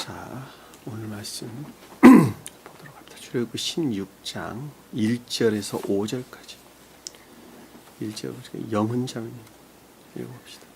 자, 오늘 말씀 보도록 합니다. 출애굽기 16장 1절에서 5절까지 1절 영훈자매님 읽어봅시다.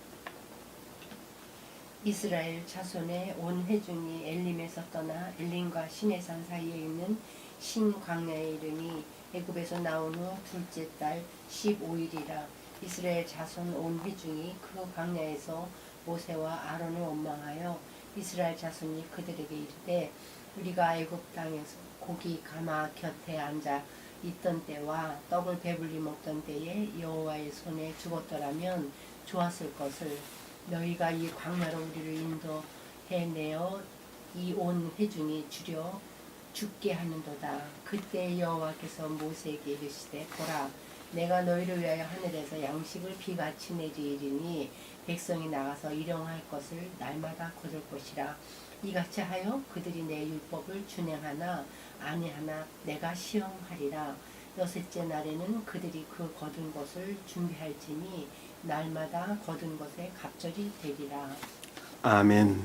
이스라엘 자손의 온 회중이 엘림에서 떠나 엘림과 시내산 사이에 있는 신 광야에 이르니 애굽에서 나온 후 둘째 달 15일이라. 이스라엘 자손 온 회중이 그 광야에서 모세와 아론을 원망하여 이스라엘 자손이 그들에게 이르되 우리가 애굽 땅에서 고기 가마 곁에 앉아 있던 때와 떡을 배불리 먹던 때에 여호와의 손에 죽었더라면 좋았을 것을 너희가 이 광야로 우리를 인도해내어 이 온 회중이 주려 죽게 하는도다. 그때 여호와께서 모세에게 이르시되 보라, 내가 너희를 위하여 하늘에서 양식을 비같이 내리리니 백성이 나가서 일용할 것을 날마다 거둘 것이라. 이같이 하여 그들이 내 율법을 준행하나 아니하나 내가 시험하리라. 여섯째 날에는 그들이 그 거둔 것을 준비할지니 날마다 거둔 것에 갑절이 되리라. 아멘.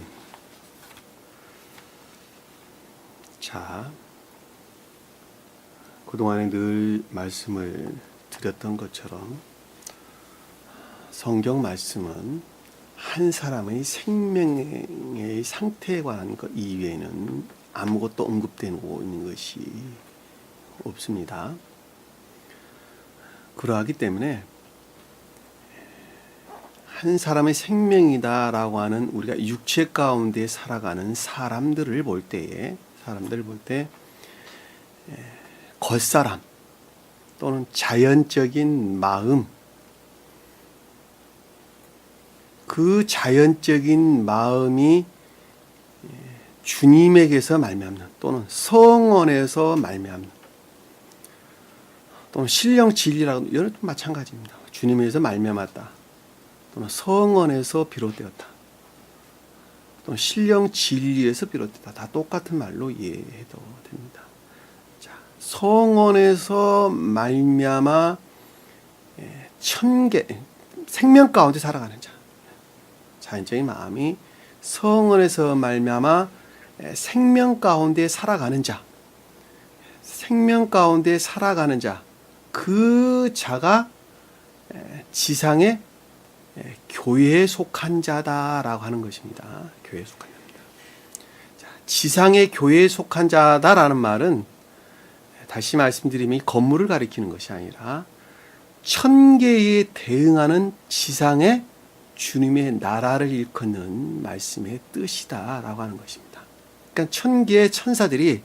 자, 그동안에 늘 말씀을 드렸던 것처럼 성경 말씀은 한 사람의 생명의 상태에 관한 것 이외에는 아무것도 언급되고 있는 것이 없습니다. 그러하기 때문에 한 사람의 생명이다라고 하는 우리가 육체 가운데 살아가는 사람들을 볼 때 겉사람 또는 자연적인 마음, 그 자연적인 마음이 주님에게서 말미암는 또는 성원에서 말미암는 또는 신령 진리라고 이런 것도 마찬가지입니다. 주님에게서 말미암았다 또는 성원에서 비롯되었다 또는 신령 진리에서 비롯됐다. 다 똑같은 말로 이해해도 됩니다. 자, 성원에서 말미암아 생명 가운데 살아가는 자, 자연적인 마음이 성원에서 말미암아 생명 가운데 살아가는 자, 생명 가운데 살아가는 자, 그 자가 지상의 교회에 속한 자다라고 하는 것입니다. 교회에 속한 자입니다. 자, 지상의 교회에 속한 자다라는 말은 다시 말씀드리면 건물을 가리키는 것이 아니라 천계에 대응하는 지상의 주님의 나라를 일컫는 말씀의 뜻이다라고 하는 것입니다. 그러니까 천계의 천사들이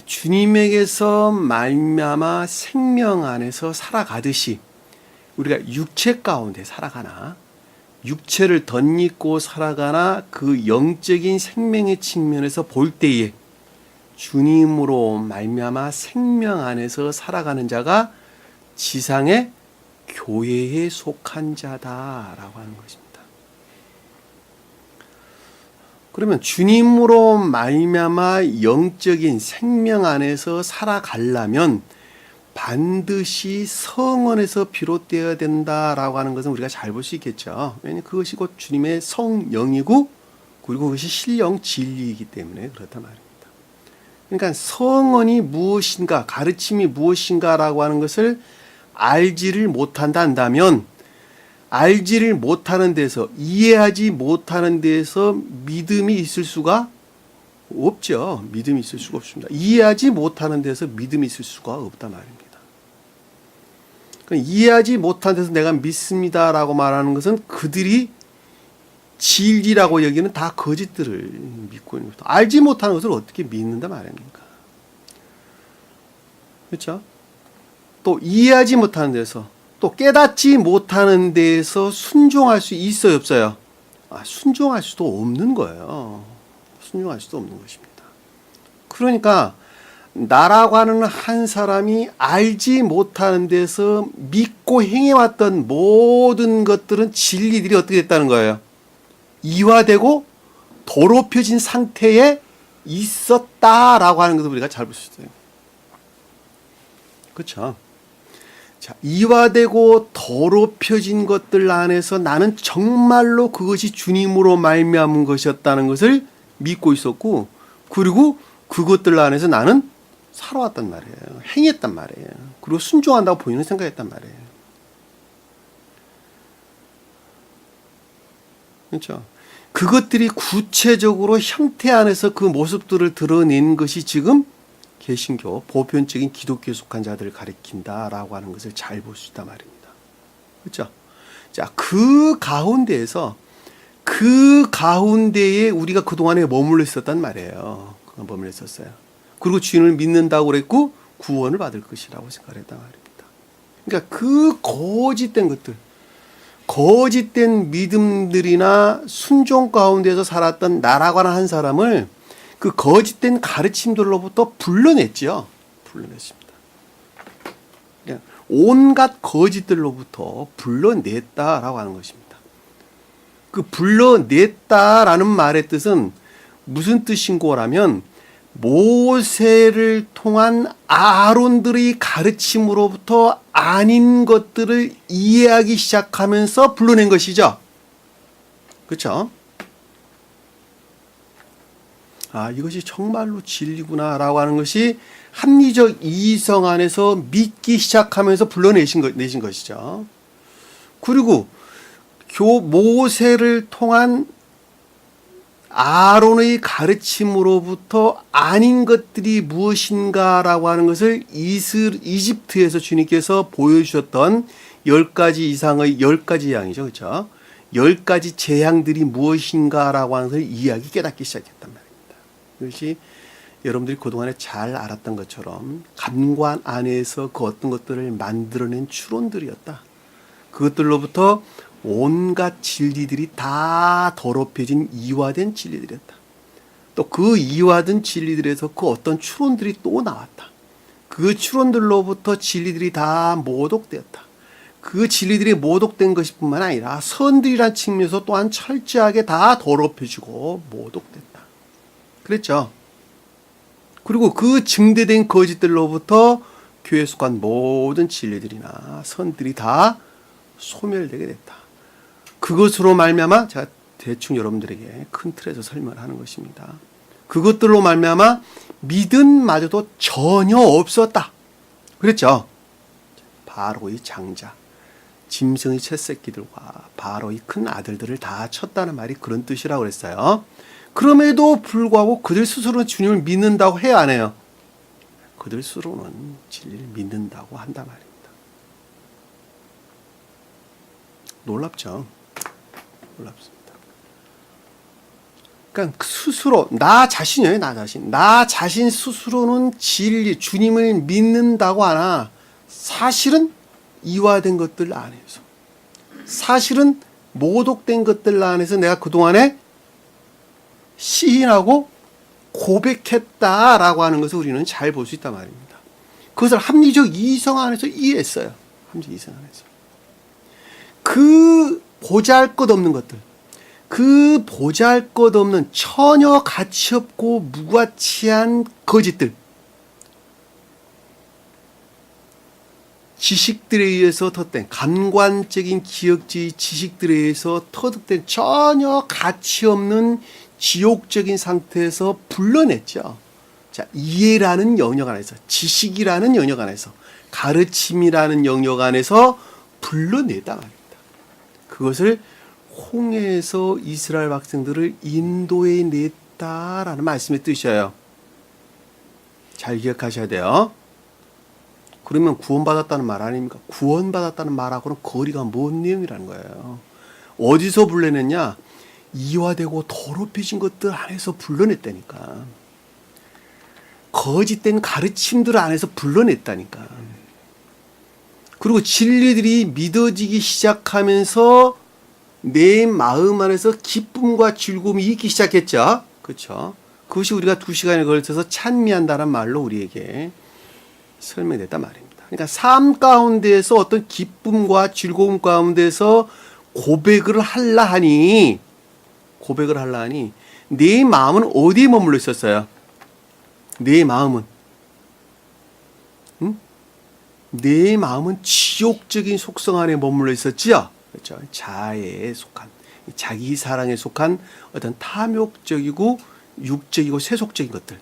주님에게서 말미암아 생명 안에서 살아가듯이 우리가 육체 가운데 살아가나 육체를 덧입고 살아가나 그 영적인 생명의 측면에서 볼 때에 주님으로 말미암아 생명 안에서 살아가는 자가 지상의 교회에 속한 자다라고 하는 것입니다. 그러면 주님으로 말미암아 영적인 생명 안에서 살아가려면 반드시 성원에서 비롯되어야 된다라고 하는 것은 우리가 잘 볼 수 있겠죠. 왜냐하면 그것이 곧 주님의 성령이고 그리고 그것이 신령 진리이기 때문에 그렇단 말입니다. 그러니까 성원이 무엇인가, 가르침이 무엇인가라고 하는 것을 알지를 못한다면 알지를 못하는 데서, 이해하지 못하는 데서 믿음이 있을 수가 없죠. 믿음이 있을 수가 없습니다. 이해하지 못하는 데서 믿음이 있을 수가 없단 말입니다. 이해하지 못한 데서 내가 믿습니다라고 말하는 것은 그들이 진리라고 여기는 다 거짓들을 믿고 있는 것입니다. 알지 못하는 것을 어떻게 믿는다 말입니까? 그렇죠? 또 이해하지 못하는 데서, 또 깨닫지 못하는 데에서 순종할 수 있어요, 없어요? 순종할 수도 없는 거예요. 순종할 수도 없는 것입니다. 그러니까 나라고 하는 한 사람이 알지 못하는 데서 믿고 행해왔던 모든 것들은 진리들이 어떻게 됐다는 거예요? 이화되고 더럽혀진 상태에 있었다라고 하는 것을 우리가 잘 볼 수 있어요. 그렇죠? 자, 이화되고 더럽혀진 것들 안에서 나는 정말로 그것이 주님으로 말미암은 것이었다는 것을 믿고 있었고, 그리고 그것들 안에서 나는 살아왔단 말이에요. 행했단 말이에요. 그리고 순종한다고 본인은 생각했단 말이에요. 그렇죠? 그것들이 구체적으로 형태 안에서 그 모습들을 드러낸 것이 지금 개신교, 보편적인 기독교에 속한 자들을 가리킨다라고 하는 것을 잘 볼 수 있단 말입니다. 그렇죠? 자, 그 가운데에 우리가 그동안에 머물러 있었단 말이에요. 머물러 있었어요. 그리고 주인을 믿는다고 그랬고 구원을 받을 것이라고 생각했단 말입니다. 그러니까 그 거짓된 믿음들이나 순종 가운데서 살았던 나라고 하는 한 사람을 그 거짓된 가르침들로부터 불러냈죠. 불러냈습니다. 그냥 온갖 거짓들로부터 불러냈다라고 하는 것입니다. 그 불러냈다라는 말의 뜻은 무슨 뜻인고라면 모세를 통한 아론들의 가르침으로부터 아닌 것들을 이해하기 시작하면서 불러낸 것이죠. 그렇죠? 아, 이것이 정말로 진리구나라고 하는 것이 합리적 이성 안에서 믿기 시작하면서 내신 것이죠. 그리고 모세를 통한 아론의 가르침으로부터 아닌 것들이 무엇인가라고 하는 것을 이집트에서 주님께서 보여주셨던 10가지 이상의 10가지 양이죠. 그렇죠? 10가지 재앙들이 무엇인가라고 하는 것을 이해하기 깨닫기 시작했단 말입니다. 이것이 여러분들이 그동안에 잘 알았던 것처럼 감관 안에서 그 어떤 것들을 만들어낸 추론들이었다. 그것들로부터 온갖 진리들이 다 더럽혀진 이화된 진리들이었다. 또 그 이화된 진리들에서 그 어떤 추론들이 또 나왔다. 그 추론들로부터 진리들이 다 모독되었다. 그 진리들이 모독된 것이 뿐만 아니라 선들이란 측면에서 또한 철저하게 다 더럽혀지고 모독됐다. 그랬죠. 그리고 그 증대된 거짓들로부터 교회에 속한 모든 진리들이나 선들이 다 소멸되게 됐다. 그것으로 말미암아 제가 대충 여러분들에게 큰 틀에서 설명하는 것입니다. 그것들로 말미암아 믿음마저도 전혀 없었다. 그랬죠. 바로의 장자, 짐승의 쳇새끼들과 바로의 큰 아들들을 다 쳤다는 말이 그런 뜻이라고 그랬어요. 그럼에도 불구하고 그들 스스로는 주님을 믿는다고 해야 안 해요? 그들 스스로는 진리를 믿는다고 한단 말입니다. 놀랍죠? 놀랍습니다. 그러니까 스스로 나 자신이에요. 나 자신 스스로는 진리 주님을 믿는다고 하나 사실은 이화된 것들 안에서 사실은 모독된 것들 안에서 내가 그동안에 시인하고 고백했다라고 하는 것을 우리는 잘 볼 수 있단 말입니다. 그것을 합리적 이성 안에서 이해했어요. 합리적 이성 안에서. 그 보잘것없는 것들, 그 보잘것없는 전혀 가치없고 무가치한 거짓들, 지식들에 의해서 터득된 감관적인 기억지 지식들에 의해서 터득된 전혀 가치없는 지옥적인 상태에서 불러냈죠. 자, 이해라는 영역 안에서, 지식이라는 영역 안에서, 가르침이라는 영역 안에서 불러냈다 말입니다. 그것을 홍해에서 이스라엘 백성들을 인도해 냈다라는 말씀의 뜻이에요. 잘 기억하셔야 돼요. 그러면 구원받았다는 말 아닙니까? 구원받았다는 말하고는 거리가 먼 내용이라는 거예요. 어디서 불러냈냐? 이화되고 더럽혀진 것들 안에서 불러냈다니까. 거짓된 가르침들 안에서 불러냈다니까. 그리고 진리들이 믿어지기 시작하면서 내 마음 안에서 기쁨과 즐거움이 있기 시작했죠. 그렇죠? 그것이 우리가 2시간에 걸쳐서 찬미한다는 말로 우리에게 설명됐단 말입니다. 그러니까 삶 가운데에서 어떤 기쁨과 즐거움 가운데서 고백을 하려 하니 내 마음은 어디에 머물러 있었어요? 내 마음은 내 마음은 지옥적인 속성 안에 머물러 있었지요. 그렇죠? 자애에 속한, 자기 사랑에 속한 어떤 탐욕적이고 육적이고 세속적인 것들,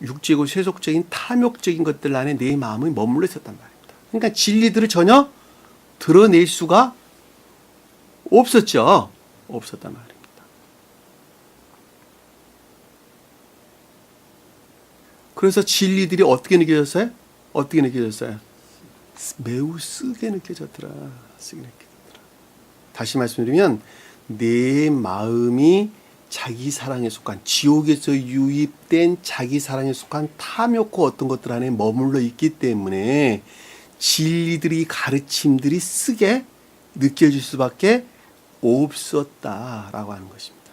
육적이고 세속적인 탐욕적인 것들 안에 내 마음이 머물러 있었단 말입니다. 그러니까 진리들을 전혀 드러낼 수가 없었죠. 없었단 말입니다. 그래서 진리들이 어떻게 느껴졌어요? 어떻게 느껴졌어요? 매우 쓰게 느껴졌더라. 쓰게 느껴졌더라. 다시 말씀드리면 내 마음이 자기 사랑에 속한, 지옥에서 유입된 자기 사랑에 속한 탐욕과 어떤 것들 안에 머물러 있기 때문에 진리들이, 가르침들이 쓰게 느껴질 수밖에 없었다라고 하는 것입니다.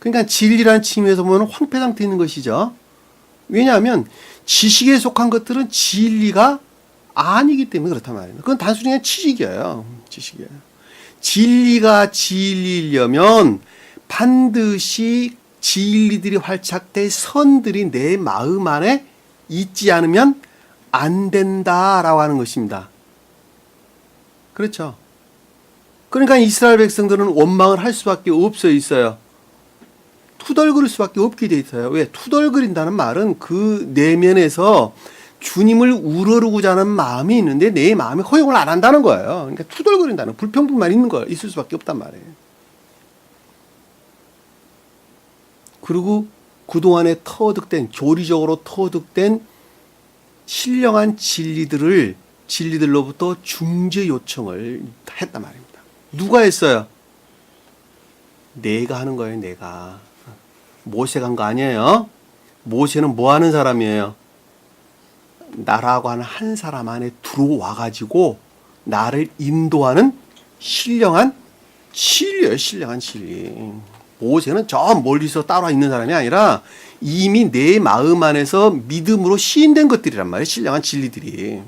그러니까 진리라는 측면에서 보면 황폐 상태에 있는 것이죠. 왜냐하면 지식에 속한 것들은 진리가 아니기 때문에 그렇단 말이에요. 그건 단순히 그냥 지식이에요. 지식이에요. 진리가 진리려면 반드시 진리들이 활착될 선들이 내 마음 안에 있지 않으면 안 된다라고 하는 것입니다. 그렇죠. 그러니까 이스라엘 백성들은 원망을 할 수밖에 없어 있어요. 투덜거릴 수밖에 없게 돼 있어요. 왜? 투덜거린다는 말은 그 내면에서 주님을 우러르고자 하는 마음이 있는데 내 마음이 허용을 안 한다는 거예요. 그러니까 투덜거린다는, 불평불만 있는 거예요. 있을 수밖에 없단 말이에요. 그리고 그동안에 터득된, 교리적으로 터득된 신령한 진리들로부터 중재 요청을 했단 말입니다. 누가 했어요? 내가 하는 거예요, 내가. 모세가 한 거 아니에요. 모세는 뭐 하는 사람이에요? 나라고 하는 한 사람 안에 들어와 가지고 나를 인도하는 신령한 진리예요. 신령한 진리. 모세는 저 멀리서 따로 있는 사람이 아니라 이미 내 마음 안에서 믿음으로 시인된 것들이란 말이에요. 신령한 진리들이.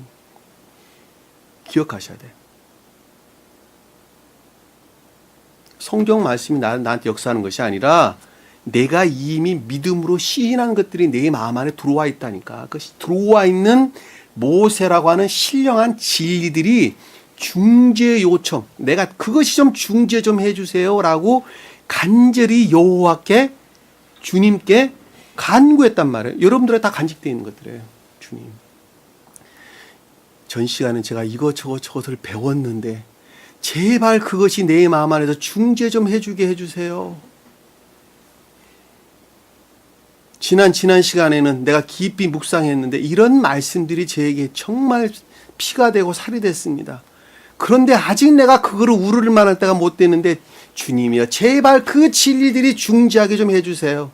기억하셔야 돼요. 성경 말씀이 나한테 역사하는 것이 아니라 내가 이미 믿음으로 시인한 것들이 내 마음 안에 들어와 있다니까. 그것이 들어와 있는 모세라고 하는 신령한 진리들이 중재 요청, 내가 그것이 좀 중재 좀 해주세요라고 간절히 여호와께, 주님께 간구했단 말이에요. 여러분들에 다 간직되어 있는 것들이에요. 주님, 전 시간에 제가 이것저것을 배웠는데 제발 그것이 내 마음 안에서 중재 좀 해주게 해주세요. 지난 시간에는 내가 깊이 묵상했는데 이런 말씀들이 저에게 정말 피가 되고 살이 됐습니다. 그런데 아직 내가 그거를 우르를 만할 때가 못 됐는데 주님이여 제발 그 진리들이 중재하게 좀 해주세요.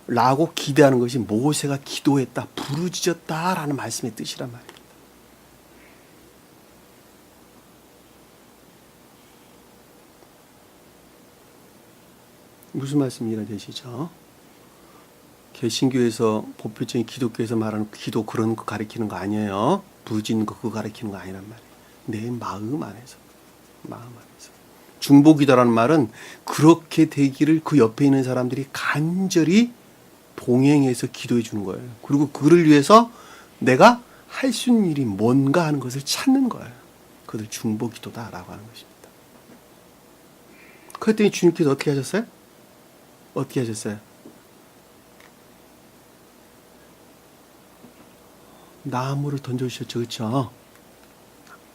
라고 기대하는 것이 모세가 기도했다, 부르짖었다 라는 말씀의 뜻이란 말입니다. 무슨 말씀 이해가 되시죠? 개신교에서 보편적인 기독교에서 말하는 기도 그런 거 가리키는 거 아니에요. 부르짖는 거 그거 가리키는 거 아니란 말이에요. 내 마음 안에서. 마음 안에서. 중보기도라는 말은 그렇게 되기를 그 옆에 있는 사람들이 간절히 동행해서 기도해 주는 거예요. 그리고 그를 위해서 내가 할 수 있는 일이 뭔가 하는 것을 찾는 거예요. 그것을 중보기도다라고 하는 것입니다. 그랬더니 주님께서 어떻게 하셨어요? 어떻게 하셨어요? 나무를 던져주셨죠. 그렇죠?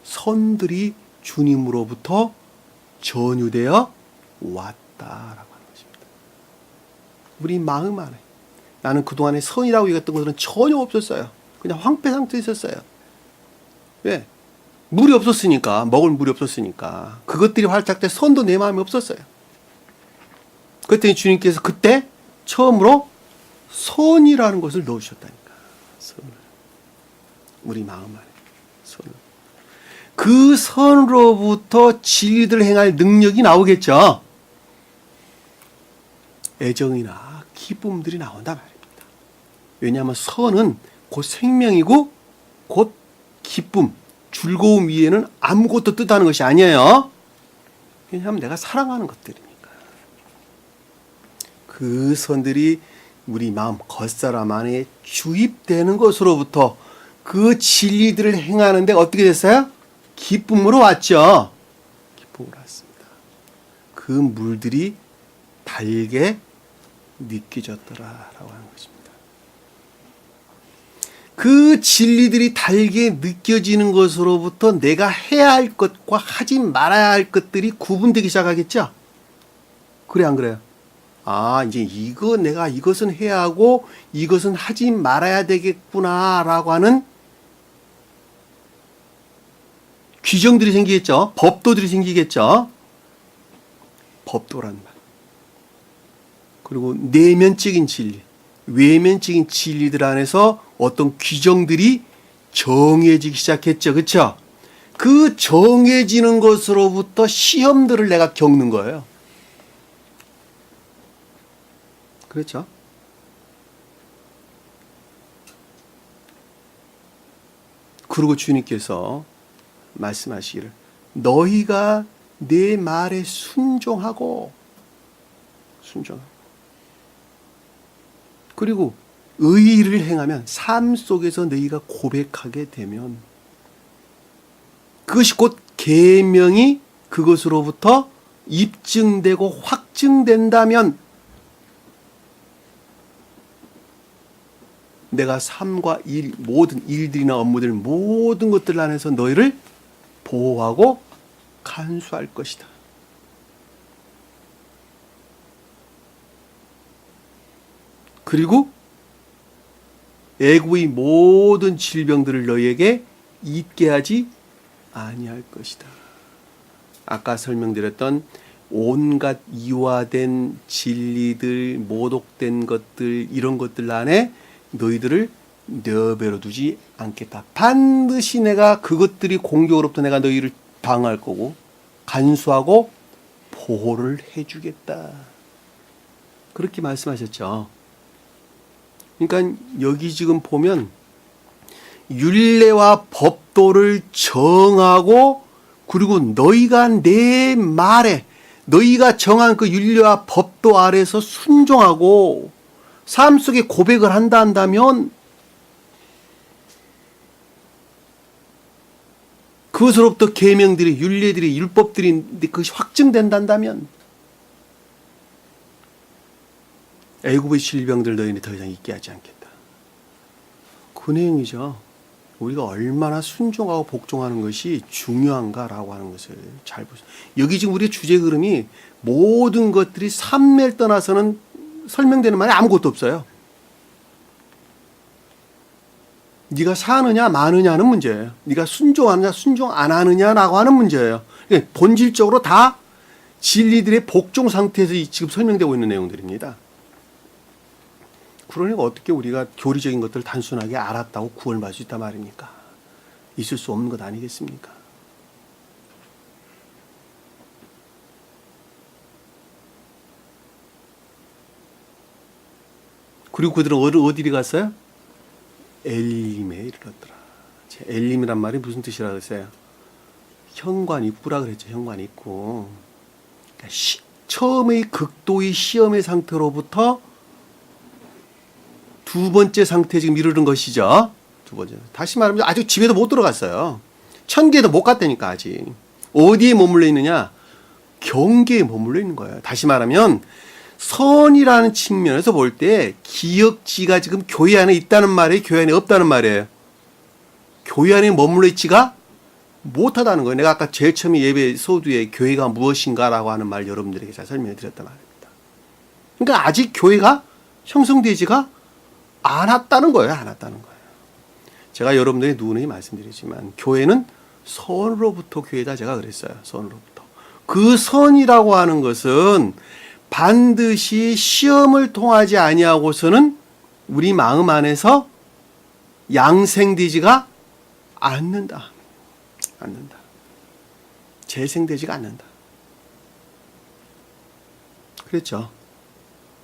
선들이 주님으로부터 전유되어 왔다라고 하는 것입니다. 우리 마음 안에 나는 그동안에 선이라고 여겼던 것들은 전혀 없었어요. 그냥 황폐 상태에 있었어요. 왜? 물이 없었으니까. 먹을 물이 없었으니까. 그것들이 활착돼 선도 내 마음에 없었어요. 그랬더니 주님께서 그때 처음으로 선이라는 것을 넣으셨다니까. 선을. 우리 마음 안에 선을. 그 선으로부터 진리를 행할 능력이 나오겠죠. 애정이나 기쁨들이 나온단 말입니다. 왜냐하면 선은 곧 생명이고 곧 기쁨, 즐거움 위에는 아무것도 뜻하는 것이 아니에요. 왜냐하면 내가 사랑하는 것들이니까. 그 선들이 우리 마음 겉사람 안에 주입되는 것으로부터 그 진리들을 행하는데 어떻게 됐어요? 기쁨으로 왔죠. 기쁨으로 왔습니다. 그 물들이 달게 느껴졌더라라고 하는 것입니다. 그 진리들이 달게 느껴지는 것으로부터 내가 해야 할 것과 하지 말아야 할 것들이 구분되기 시작하겠죠? 그래 안 그래요? 아, 이제 내가 이것은 해야 하고 이것은 하지 말아야 되겠구나라고 하는 규정들이 생기겠죠? 법도들이 생기겠죠? 법도란 말. 그리고 내면적인 진리, 외면적인 진리들 안에서 어떤 규정들이 정해지기 시작했죠. 그렇죠? 그 정해지는 것으로부터 시험들을 내가 겪는 거예요. 그렇죠? 그리고 주님께서 말씀하시기를 너희가 내 말에 순종하고 그리고 의의를 행하면 삶 속에서 너희가 고백하게 되면 그것이 곧 계명이 그것으로부터 입증되고 확증된다면 내가 삶과 일, 모든 일들이나 업무들 모든 것들 안에서 너희를 보호하고 간수할 것이다. 그리고 애굽의 모든 질병들을 너희에게 있게 하지 아니할 것이다. 아까 설명드렸던 온갖 이화된 진리들, 모독된 것들, 이런 것들 안에 너희들을 내버려 두지 않겠다. 반드시 내가 그것들이 공격으로부터 내가 너희를 방어할 거고 간수하고 보호를 해주겠다. 그렇게 말씀하셨죠. 그러니까 여기 지금 보면 율례와 법도를 정하고 그리고 너희가 내 말에 너희가 정한 그 율례와 법도 아래서 순종하고 삶 속에 고백을 한다면 그것으로부터 계명들이 율례들이 율법들이 그것이 확증된다면 애굽의 질병들 너희는 더 이상 있게 하지 않겠다. 그 내용이죠. 우리가 얼마나 순종하고 복종하는 것이 중요한가라고 하는 것을 잘 보세요. 여기 지금 우리의 주제 흐름이 모든 것들이 삶을 떠나서는 설명되는 말이 아무것도 없어요. 네가 사느냐 마느냐는 문제예요. 네가 순종하느냐 순종 안 하느냐라고 하는 문제예요. 본질적으로 다 진리들의 복종 상태에서 지금 설명되고 있는 내용들입니다. 그러니까 어떻게 우리가 교리적인 것들을 단순하게 알았다고 구원받을 수 있단 말입니까? 있을 수 없는 것 아니겠습니까? 그리고 그들은 어디로 갔어요? 엘림에 이르렀더라. 엘림이란 말이 무슨 뜻이라 그랬어요? 현관 입구라 그랬죠. 현관 입구. 그러니까 처음의 극도의 시험의 상태로부터 두 번째 상태에 지금 이르는 것이죠. 두 번째. 다시 말하면 아직 집에도 못 들어갔어요. 천계에도 못 갔다니까 아직. 어디에 머물러 있느냐? 경계에 머물러 있는 거예요. 다시 말하면 선이라는 측면에서 볼 때 기역지가 지금 교회 안에 있다는 말이에요? 교회 안에 없다는 말이에요? 교회 안에 머물러 있지가 못하다는 거예요. 내가 아까 제일 처음에 예배 서두에 교회가 무엇인가라고 하는 말 여러분들에게 잘 설명해 드렸단 말입니다. 그러니까 아직 교회가 형성되지가 않았다는 거예요. 않았다는 거예요. 제가 여러분들에게 누누이 말씀드리지만 교회는 선으로부터 교회다 제가 그랬어요. 선으로부터. 그 선이라고 하는 것은 반드시 시험을 통하지 아니하고서는 우리 마음 안에서 양생되지가 않는다. 재생되지가 않는다. 그렇죠.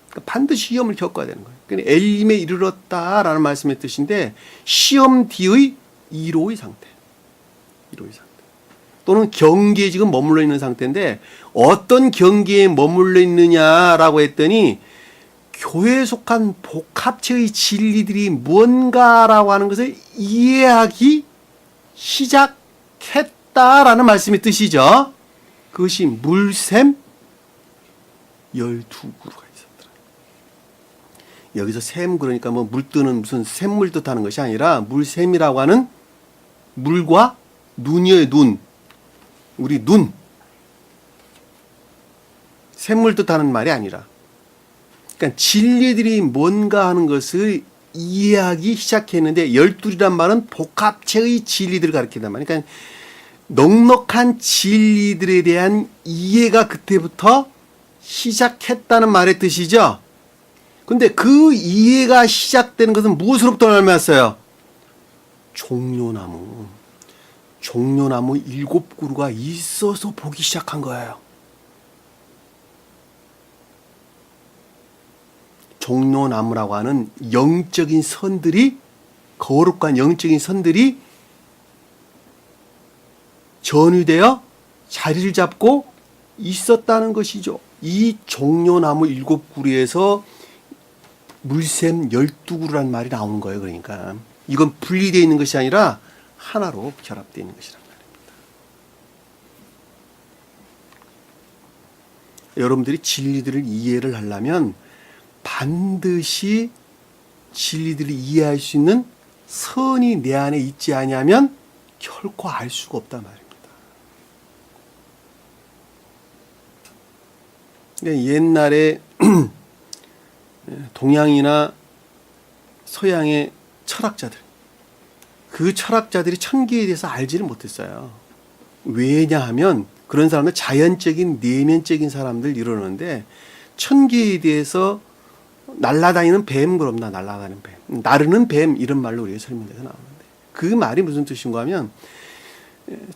그러니까 반드시 시험을 겪어야 되는 거예요. 그러니까 엘림에 이르렀다라는 말씀의 뜻인데 시험 뒤의 1호의 상태. 1호의 상태. 또는 경계에 지금 머물러 있는 상태인데 어떤 경계에 머물러 있느냐라고 했더니 교회에 속한 복합체의 진리들이 뭔가라고 하는 것을 이해하기 시작했다라는 말씀의 뜻이죠. 그것이 물샘, 12그루가 있었더라. 여기서 샘 그러니까 뭐 물뜨는 무슨 샘물 뜻하는 것이 아니라 물샘이라고 하는 물과 눈이의 눈, 우리 눈, 샘물 뜻하는 말이 아니라, 그러니까 진리들이 뭔가 하는 것을 이해하기 시작했는데 12이란 말은 복합체의 진리들을 가리킨단 말이에요. 그러니까 넉넉한 진리들에 대한 이해가 그때부터 시작했다는 말의 뜻이죠. 근데 그 이해가 시작되는 것은 무엇으로부터 말미암았어요? 종려나무 7그루가 있어서 보기 시작한 거예요. 종려나무라고 하는 영적인 선들이, 거룩한 영적인 선들이 전유되어 자리를 잡고 있었다는 것이죠. 이 종려나무 7그루에서 물샘 12그루란 말이 나오는 거예요. 그러니까 이건 분리되어 있는 것이 아니라 하나로 결합되어 있는 것이란 말입니다. 여러분들이 진리들을 이해를 하려면 반드시 진리들을 이해할 수 있는 선이 내 안에 있지 않으면 결코 알 수가 없단 말입니다. 옛날에 동양이나 서양의 철학자들, 그 철학자들이 천계에 대해서 알지를 못했어요. 왜냐하면 그런 사람들 자연적인 내면적인 사람들 이러는데 천계에 대해서 날아다니는 뱀, 그럼 날아다니는 뱀, 나르는 뱀, 이런 말로 우리가 설명돼서 나오는데 그 말이 무슨 뜻인가 하면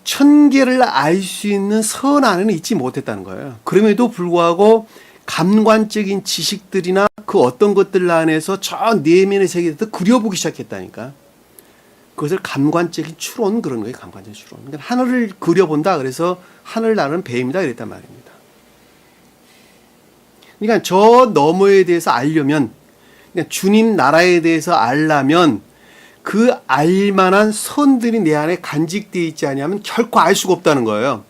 천계를 알 수 있는 선 안에는 있지 못했다는 거예요. 그럼에도 불구하고 감관적인 지식들이나 그 어떤 것들 안에서 저 내면의 세계에서 그려보기 시작했다니까. 그것을 감관적인 추론, 그런 거예요. 감관적인 추론. 그러니까 하늘을 그려본다 그래서 하늘 나는 뱀이다 그랬단 말입니다. 그러니까 저 너머에 대해서 알려면, 그러니까 주님 나라에 대해서 알려면 그 알만한 선들이 내 안에 간직되어 있지 않으면 결코 알 수가 없다는 거예요.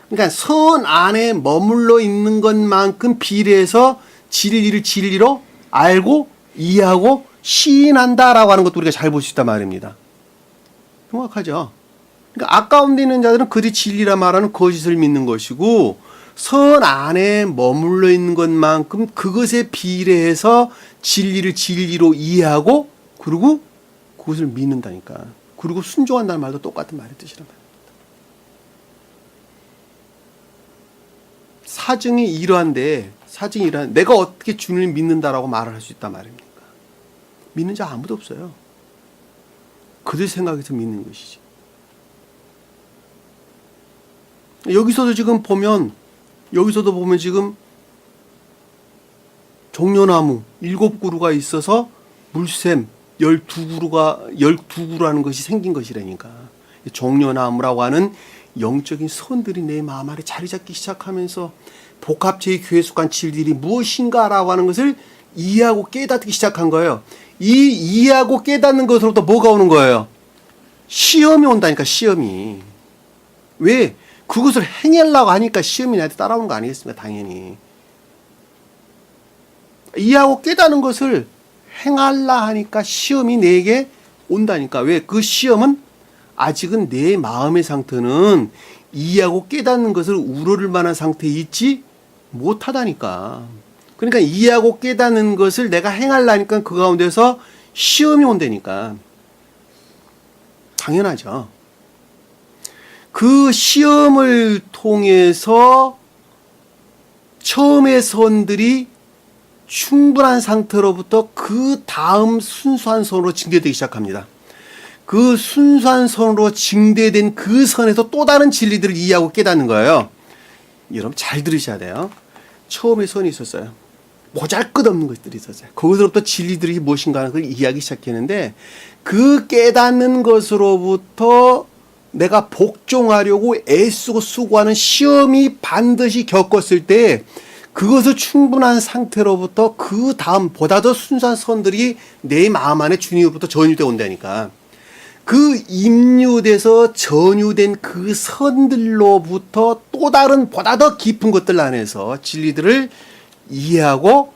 그러니까 선 안에 머물러 있는 것만큼 비례해서 진리를 진리로 알고 이해하고 시인한다라고 하는 것도 우리가 잘 볼 수 있단 말입니다. 정확하죠. 그러니까 아까운 데 있는 자들은 그들이 진리라 말하는 거짓을 믿는 것이고, 선 안에 머물러 있는 것만큼 그것에 비례해서 진리를 진리로 이해하고 그리고 그것을 믿는다니까. 그리고 순종한다는 말도 똑같은 말의 뜻이란 말입니다. 사정이 이러한데 내가 어떻게 주님을 믿는다라고 말을 할 수 있단 말입니까? 믿는 자 아무도 없어요. 그들 생각에서 믿는 것이지. 여기서도 보면 지금 종려나무 7그루가 있어서 물샘 12그루라는 것이 생긴 것이라니까. 종려나무라고 하는 영적인 선들이 내 마음 안에 자리 잡기 시작하면서 복합체의 교회속한 진리들이 무엇인가라고 하는 것을 이해하고 깨닫기 시작한 거예요. 이 이해하고 깨닫는 것으로부터 뭐가 오는 거예요? 시험이 온다니까, 시험이. 왜? 그것을 행하려고 하니까 시험이 나한테 따라오는 거 아니겠습니까? 당연히. 이해하고 깨닫는 것을 행하려 하니까 시험이 내게 온다니까. 왜? 그 시험은 아직은 내 마음의 상태는 이해하고 깨닫는 것을 우러를 만한 상태에 있지 못하다니까. 그러니까 이해하고 깨닫는 것을 내가 행하려니까 그 가운데서 시험이 온다니까. 당연하죠. 그 시험을 통해서 처음의 선들이 충분한 상태로부터 그 다음 순수한 선으로 증대되기 시작합니다. 그 순수한 선으로 증대된 그 선에서 또 다른 진리들을 이해하고 깨닫는 거예요. 여러분 잘 들으셔야 돼요. 처음에 선이 있었어요. 보잘것없는 것들이 있었어요. 거기서부터 진리들이 무엇인가 하는 걸 이해하기 시작했는데, 그 깨닫는 것으로부터 내가 복종하려고 애쓰고 수고하는 시험이 반드시 겪었을 때 그것을 충분한 상태로부터 그 다음 보다 더 순수한 선들이 내 마음 안에 주님으로부터 전유되어 온다니까. 그 임유돼서 전유된 그 선들로부터 또 다른 보다 더 깊은 것들 안에서 진리들을 이해하고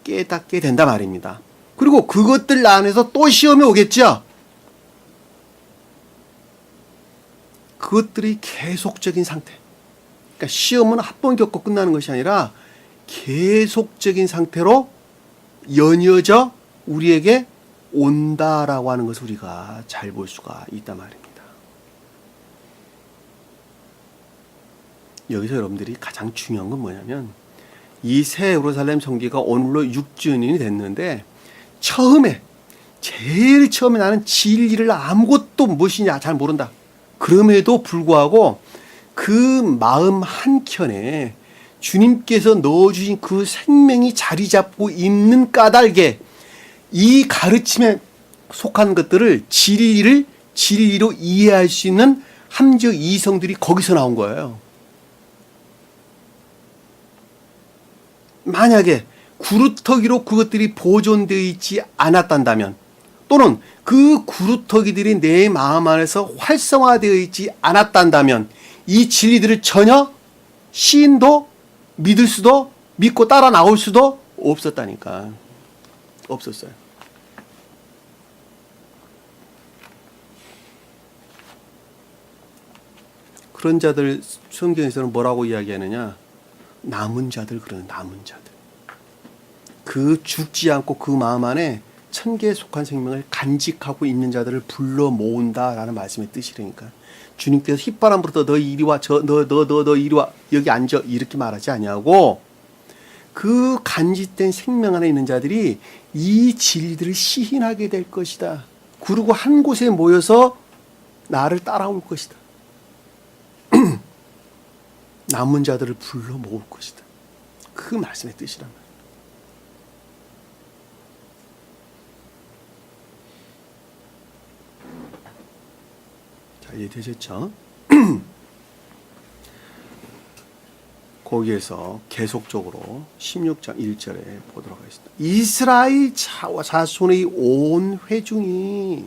깨닫게 된단 말입니다. 그리고 그것들 안에서 또 시험이 오겠죠. 그것들이 계속적인 상태. 그러니까 시험은 한 번 겪고 끝나는 것이 아니라 계속적인 상태로 연이어져 우리에게 온다라고 하는 것을 우리가 잘 볼 수가 있단 말입니다. 여기서 여러분들이 가장 중요한 건 뭐냐면 이 새 예루살렘 성기가 오늘로 6주년이 됐는데 제일 처음에 나는 진리를 아무것도 무엇이냐 잘 모른다. 그럼에도 불구하고 그 마음 한켠에 주님께서 넣어주신 그 생명이 자리 잡고 있는 까닭에 이 가르침에 속한 것들을 진리로 이해할 수 있는 함정 이성들이 거기서 나온 거예요. 만약에 구루터기로 그것들이 보존되어 있지 않았단다면 또는 그 구루터기들이 내 마음 안에서 활성화되어 있지 않았단다면 이 진리들을 전혀 시인도 믿을 수도 믿고 따라 나올 수도 없었다니까. 없었어요. 그런 자들 성경에서는 뭐라고 이야기하느냐? 남은 자들 그러는 남은 자들. 그 죽지 않고 그 마음 안에 천계에 속한 생명을 간직하고 있는 자들을 불러 모은다라는 말씀의 뜻이라니까. 주님께서 휘바람 불어도 너 이리 와, 너 이리 와, 여기 앉아 이렇게 말하지 아니하고 그 간직된 생명 안에 있는 자들이 이 진리들을 시인하게 될 것이다. 그리고 한 곳에 모여서 나를 따라올 것이다. 남은 자들을 불러 모을 것이다. 그 말씀의 뜻이란 말이에요. 자, 이해되셨죠? 거기에서 계속적으로 16장 1절에 보도록 하겠습니다. 이스라엘 자손의 온 회중이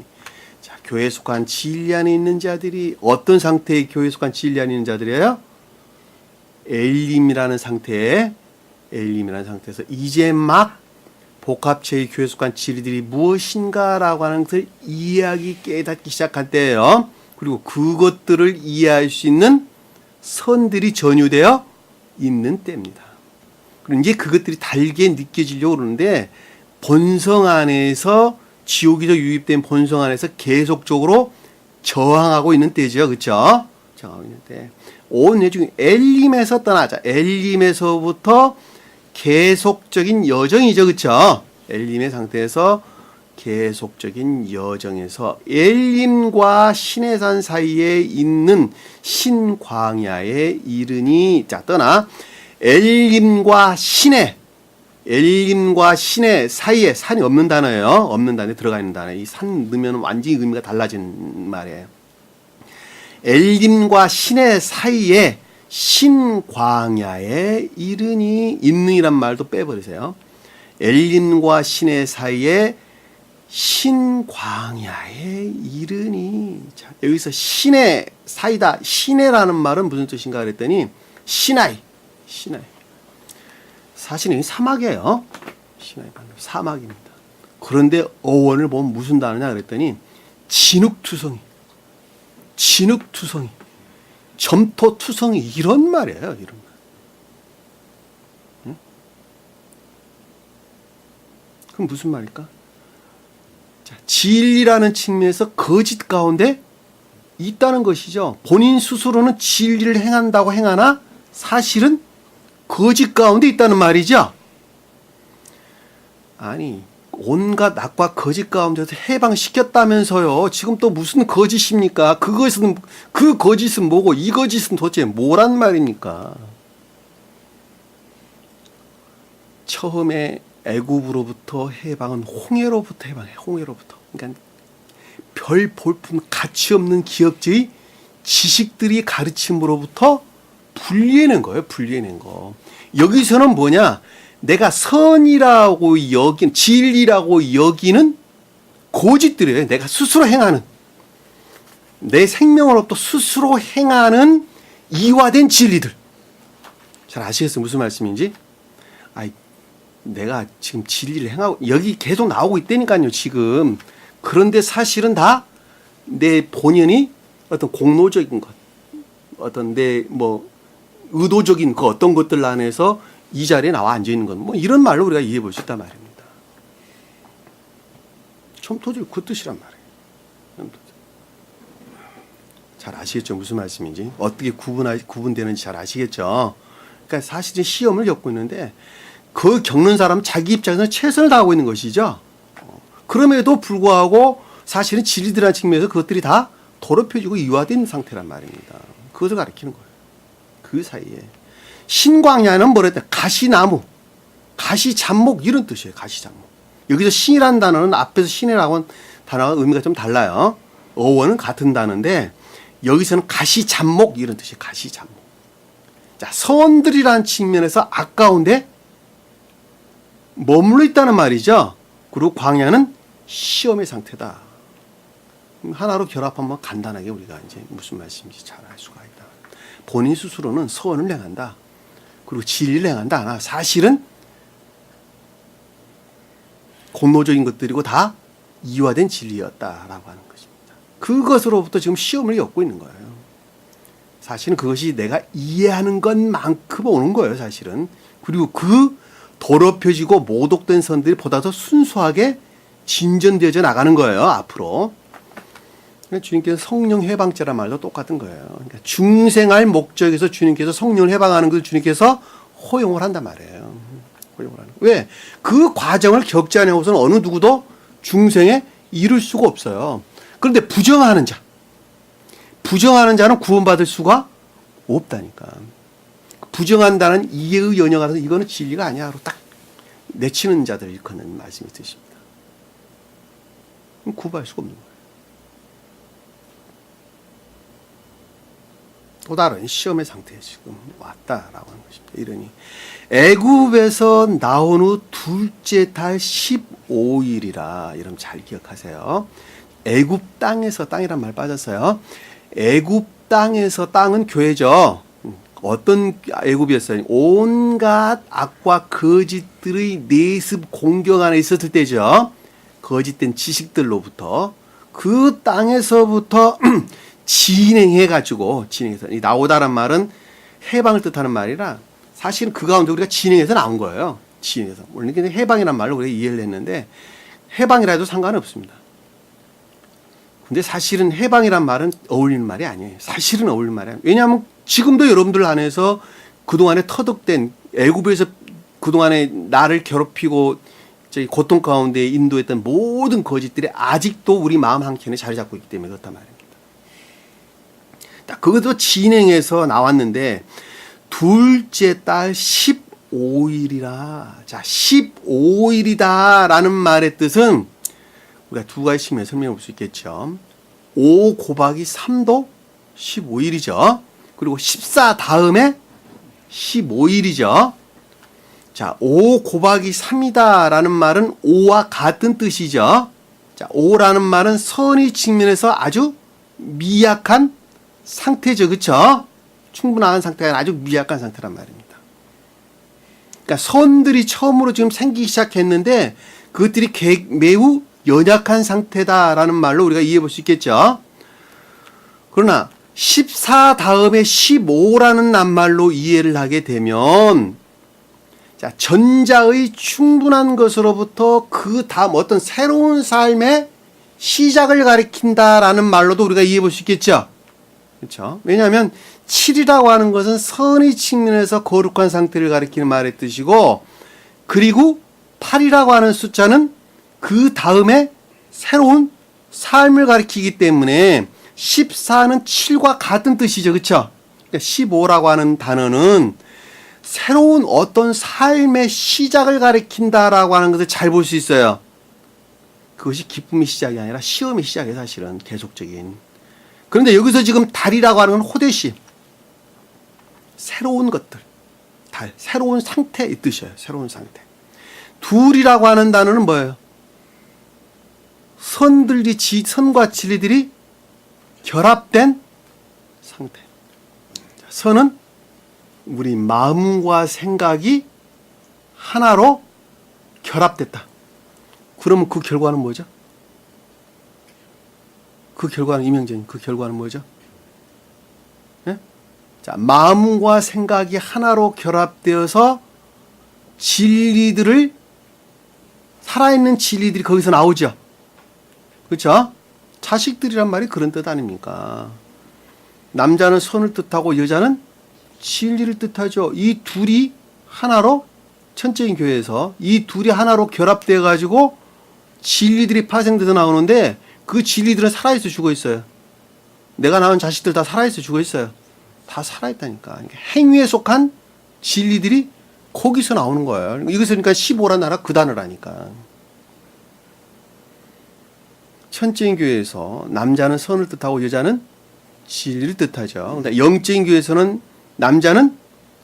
자, 교회에 속한 진리 안에 있는 자들이 어떤 상태의 교회에 속한 진리 안에 있는 자들이에요? 엘림이라는 상태에서 이제 막 복합체의 교회에 속한 진리들이 무엇인가라고 하는 것을 이해하기 깨닫기 시작할 때예요. 그리고 그것들을 이해할 수 있는 선들이 전유되어 있는 때입니다. 그리고 이제 그것들이 달게 느껴지려고 그러는데 본성 안에서 지옥에서 유입된 본성 안에서 계속적으로 저항하고 있는 때죠. 그렇죠? 저항하고 있는 때. 온 회중이 엘림에서 떠나자. 엘림에서부터 계속적인 여정이죠. 그렇죠? 엘림의 상태에서 계속적인 여정에서 엘림과 시내산 사이에 있는 신광야에 이르니 자 떠나 엘림과 시내 사이에 산이 없는 단어예요. 없는 단어에 들어가 있는 단어. 이 산 넣으면 완전히 의미가 달라진 말이에요. 엘림과 시내 사이에 신광야에 이르니란 말도 빼버리세요. 엘림과 시내 사이에 신광야에 이르니. 자, 여기서 신의 사이다. 신의라는 말은 무슨 뜻인가 그랬더니 시나이. 사실은 사막이에요. 시나이 사막입니다. 그런데 어원을 보면 무슨 단어냐 그랬더니 진흙투성이, 점토투성이 이런 말이에요. 이런 말. 응? 그럼 무슨 말일까? 자, 진리라는 측면에서 거짓 가운데 있다는 것이죠. 본인 스스로는 진리를 행한다고 행하나 사실은 거짓 가운데 있다는 말이죠. 아니 온갖 악과 거짓 가운데서 해방시켰다면서요. 지금 또 무슨 거짓입니까? 그 거짓은 뭐고 이 거짓은 도대체 뭐란 말입니까? 처음에 애굽으로부터 해방은 홍해로부터 해방해. 홍해로부터. 그러니까 별 볼품 가치 없는 기업체의 지식들이 가르침으로부터 분리해낸 거예요. 분리해낸 거. 여기서는 뭐냐? 내가 선이라고 여긴 진리라고 여기는 거짓들이에요. 내가 스스로 행하는 내 생명으로부터 스스로 행하는 이화된 진리들. 잘 아시겠어요? 무슨 말씀인지? 아이, 내가 지금 진리를 행하고, 여기 계속 나오고 있다니까요, 지금. 그런데 사실은 다 내 본연이 어떤 공로적인 것, 어떤 내 의도적인 그 어떤 것들 안에서 이 자리에 나와 앉아 있는 건 이런 말로 우리가 이해해 볼 수 있단 말입니다. 첨토적 그 뜻이란 말이에요. 잘 아시겠죠? 무슨 말씀인지. 어떻게 구분되는지 잘 아시겠죠? 그러니까 사실은 시험을 겪고 있는데 그 겪는 사람은 자기 입장에서 최선을 다하고 있는 것이죠. 그럼에도 불구하고 사실은 진리들한 측면에서 그것들이 다 더럽혀지고 이화된 상태란 말입니다. 그것을 가리키는 거예요. 그 사이에. 신광야는 뭐랬다? 가시나무, 가시잡목 이런 뜻이에요. 가시잡목. 여기서 신이라는 단어는 앞에서 신이라고 한 단어와 의미가 좀 달라요. 어원은 같은 단어인데 여기서는 가시잡목 이런 뜻이에요. 가시잡목. 자, 선들이라는 측면에서 아까운데 머물러 있다는 말이죠. 그리고 광야는 시험의 상태다. 하나로 결합하면 간단하게 우리가 이제 무슨 말씀인지 잘 알 수가 있다. 본인 스스로는 선을 행한다. 그리고 진리를 행한다. 하나 사실은 공로적인 것들이고 다 이화된 진리였다라고 하는 것입니다. 그것으로부터 지금 시험을 겪고 있는 거예요. 사실은 그것이 내가 이해하는 것만큼 오는 거예요. 사실은. 그리고 그 더럽혀지고 모독된 선들이 보다 더 순수하게 진전되어져 나가는 거예요. 앞으로. 주님께서 성령 해방죄란 말도 똑같은 거예요. 그러니까 중생할 목적에서 주님께서 성령을 해방하는 것을 주님께서 허용을 한단 말이에요. 허용을 하는. 왜? 그 과정을 겪지 않고서는 어느 누구도 중생에 이룰 수가 없어요. 그런데 부정하는 자는 구원받을 수가 없다니까. 부정한다는 이해의 연역하면서 이거는 진리가 아니야. 딱 내치는 자들을 일컫는 말씀이 있으십니다. 구분할 수가 없는 거예요. 또 다른 시험의 상태에 지금 왔다라고 하는 것입니다. 이러니 애굽에서 나온 후 둘째 달 15일이라 여러분 잘 기억하세요. 애굽 땅에서 땅이란 말 빠졌어요. 애굽 땅에서 땅은 교회죠. 어떤 애굽이었어요? 온갖 악과 거짓들의 내습 공경 안에 있었을 때죠. 거짓된 지식들로부터 그 땅에서부터 진행해서 이 나오다란 말은 해방을 뜻하는 말이라 사실은 그 가운데 우리가 진행해서 나온 거예요. 진행해서. 원래 해방이란 말로 우리가 이해를 했는데 해방이라 해도 상관은 없습니다. 근데 사실은 해방이란 말은 어울리는 말이 아니에요. 사실은 어울리는 말이 아니에요. 왜냐하면 지금도 여러분들 안에서 그동안에 터득된 애굽에서 그동안에 나를 괴롭히고 고통 가운데 인도했던 모든 거짓들이 아직도 우리 마음 한켠에 자리 잡고 있기 때문에 그렇단 말입니다. 그것도 진행해서 나왔는데 둘째 달 15일이라. 자, 15일이다라는 말의 뜻은 우리가 두 가지 측면에서 설명해 볼 수 있겠죠. 5 곱하기 3도 15일이죠. 그리고 14 다음에 15일이죠. 자, 5 곱하기 3이다라는 말은 5와 같은 뜻이죠. 자, 5라는 말은 선의 측면에서 아주 미약한 상태죠. 그렇죠? 충분한 상태가 아주 미약한 상태란 말입니다. 그러니까 선들이 처음으로 지금 생기기 시작했는데 그것들이 매우 연약한 상태다라는 말로 우리가 이해해 볼 수 있겠죠. 그러나 14 다음에 15라는 낱말로 이해를 하게 되면 자, 전자의 충분한 것으로부터 그 다음 어떤 새로운 삶의 시작을 가리킨다라는 말로도 우리가 이해해 볼 수 있겠죠. 그렇죠? 왜냐하면 7이라고 하는 것은 선의 측면에서 거룩한 상태를 가리키는 말의 뜻이고 그리고 8이라고 하는 숫자는 그 다음에 새로운 삶을 가리키기 때문에 14는 7과 같은 뜻이죠. 그렇죠? 그러니까 15라고 하는 단어는 새로운 어떤 삶의 시작을 가리킨다라고 하는 것을 잘 볼 수 있어요. 그것이 기쁨의 시작이 아니라 시험의 시작이에요. 사실은 계속적인. 그런데 여기서 지금 달이라고 하는 건 호데시. 새로운 것들. 달. 새로운 상태의 뜻이에요. 새로운 상태. 둘이라고 하는 단어는 뭐예요? 선과 진리들이 결합된 상태. 선은 우리 마음과 생각이 하나로 결합됐다. 그러면 그 결과는 뭐죠? 그 결과는 이명재님, 그 결과는 뭐죠? 예? 자, 마음과 생각이 하나로 결합되어서 진리들을 살아있는 진리들이 거기서 나오죠. 그렇죠? 자식들이란 말이 그런 뜻 아닙니까? 남자는 선을 뜻하고 여자는 진리를 뜻하죠. 이 둘이 하나로 천적인 교회에서 이 둘이 하나로 결합되어 가지고 진리들이 파생돼서 나오는데 그 진리들은 살아있어 죽어 있어요. 내가 낳은 자식들 다 살아있어 죽어 있어요. 다 살아있다니까. 그러니까 행위에 속한 진리들이 거기서 나오는 거예요. 이것을 그러니까 15란 나라 그 단어라니까. 천적인 교회에서 남자는 선을 뜻하고 여자는 진리를 뜻하죠. 근데 영적인 교회에서는 남자는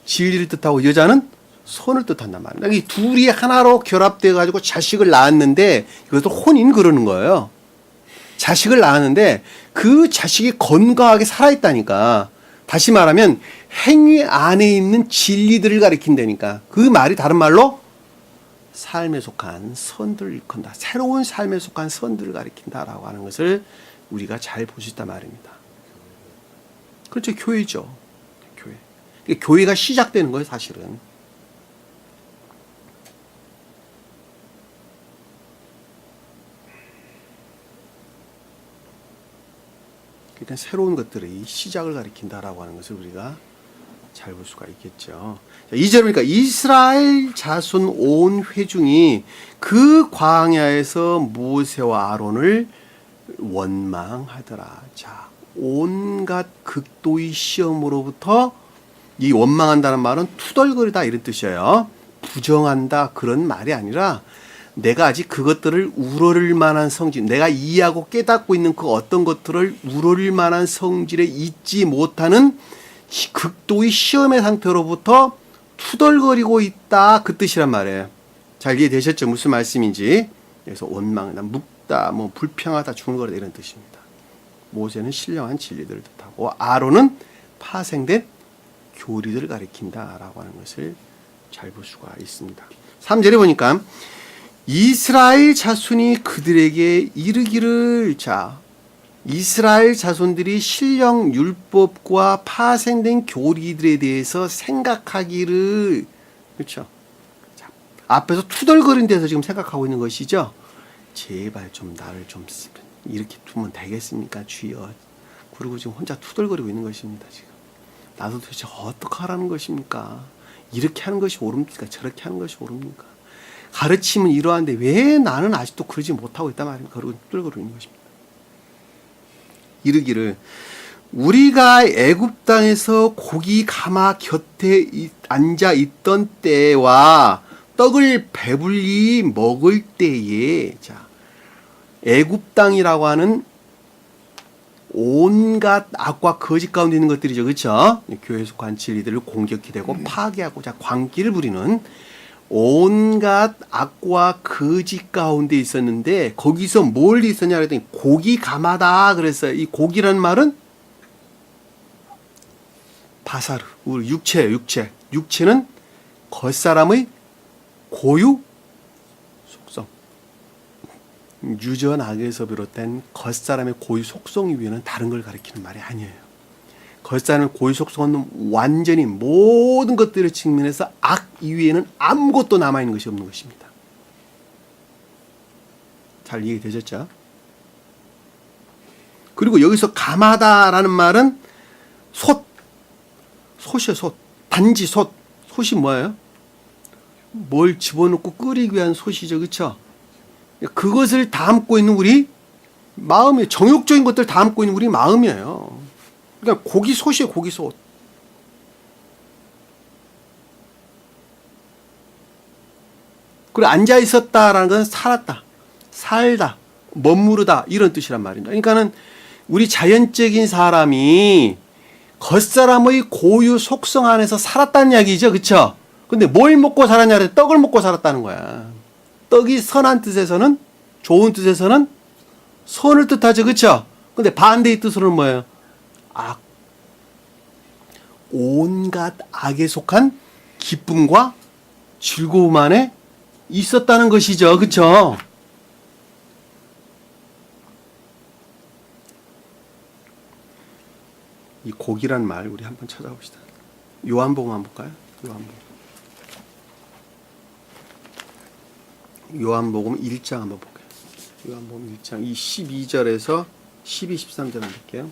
진리를 뜻하고 여자는 선을 뜻한단 말이에요. 이 둘이 하나로 결합되어 가지고 자식을 낳았는데 이것도 혼인 그러는 거예요. 자식을 낳았는데 그 자식이 건강하게 살아있다니까. 다시 말하면 행위 안에 있는 진리들을 가리킨다니까. 그 말이 다른 말로 삶에 속한 선들을 일컫는다. 새로운 삶에 속한 선들을 가리킨다라고 하는 것을 우리가 잘 볼 수 있단 말입니다. 그렇죠. 교회죠. 교회. 교회가 시작되는 거예요, 사실은. 그러니까 새로운 것들의 시작을 가리킨다라고 하는 것을 우리가 잘 볼 수가 있겠죠. 2절 보니까 이스라엘 자손 온 회중이 그 광야에서 모세와 아론을 원망하더라. 자, 온갖 극도의 시험으로부터 이 원망한다는 말은 투덜거리다 이런 뜻이에요. 부정한다 그런 말이 아니라 내가 아직 그것들을 우러를 만한 성질, 내가 이해하고 깨닫고 있는 그 어떤 것들을 우러를 만한 성질에 있지 못하는 극도의 시험의 상태로부터 투덜거리고 있다 그 뜻이란 말이에요. 잘 이해되셨죠? 무슨 말씀인지. 그래서 원망, 묵다, 뭐 불평하다, 중얼거리다 이런 뜻입니다. 모세는 신령한 진리들을 뜻하고 아론은 파생된 교리들을 가리킨다라고 하는 것을 잘 볼 수가 있습니다. 3절에 보니까 이스라엘 자손이 그들에게 이르기를, 자, 이스라엘 자손들이 신령 율법과 파생된 교리들에 대해서 생각하기를, 그렇죠? 자, 앞에서 투덜거린 데서 지금 생각하고 있는 것이죠. 제발 좀 나를 좀 이렇게 두면 되겠습니까, 주여? 그리고 지금 혼자 투덜거리고 있는 것입니다. 지금 나도 도대체 어떻게 하라는 것입니까? 이렇게 하는 것이 옳습니까? 저렇게 하는 것이 옳습니까? 가르침은 이러한데 왜 나는 아직도 그러지 못하고 있단 말입니까? 그러고 뚫거리는 것입니다. 이르기를 우리가 애굽 땅에서 고기 가마 곁에 앉아 있던 때와 떡을 배불리 먹을 때에, 자, 애굽 땅이라고 하는 온갖 악과 거짓 가운데 있는 것들이죠. 그렇죠? 교회에 속한 진리들을 공격해 대고 파괴하고자 광기를 부리는 온갖 악과 거짓 가운데 있었는데 거기서 뭘 있었냐 그랬더니 고기 가마다 그랬어요. 이 고기라는 말은 바사르, 우리 육체예요. 육체는 겉사람의 고유 속성, 유전악에서 비롯된 겉사람의 고유 속성 이외에는 다른 걸 가리키는 말이 아니에요. 겉사람의 고유 속성은 완전히 모든 것들을 측면해서 악 이외에는 아무것도 남아있는 것이 없는 것입니다. 잘 이해되셨죠? 그리고 여기서 가마다라는 말은 솥이에요. 솥. 단지 솥. 솥이 뭐예요? 뭘 집어넣고 끓이기 위한 솥이죠. 그렇죠? 그것을 담고 있는 우리 마음이에요. 정욕적인 것들을 담고 있는 우리 마음이에요. 그러니까 고기솥이에요. 고기솥. 그리고 앉아 있었다라는 것은 살았다, 살다, 머무르다 이런 뜻이란 말입니다. 그러니까는 우리 자연적인 사람이 겉사람의 고유 속성 안에서 살았다는 이야기죠. 그렇죠? 근데 뭘 먹고 살았냐 그래? 떡을 먹고 살았다는 거야. 떡이 선한 뜻에서는, 좋은 뜻에서는 선을 뜻하죠. 그렇죠? 근데 반대의 뜻으로는 뭐예요? 악. 온갖 악에 속한 기쁨과 즐거움 안에 있었다는 것이죠. 그쵸? 이 곡이란 말 우리 한번 찾아봅시다. 요한복음 한번 볼까요? 요한복음 1장 한번 볼게요. 요한복음 1장 이 12절에서 12, 13절 한번 볼게요.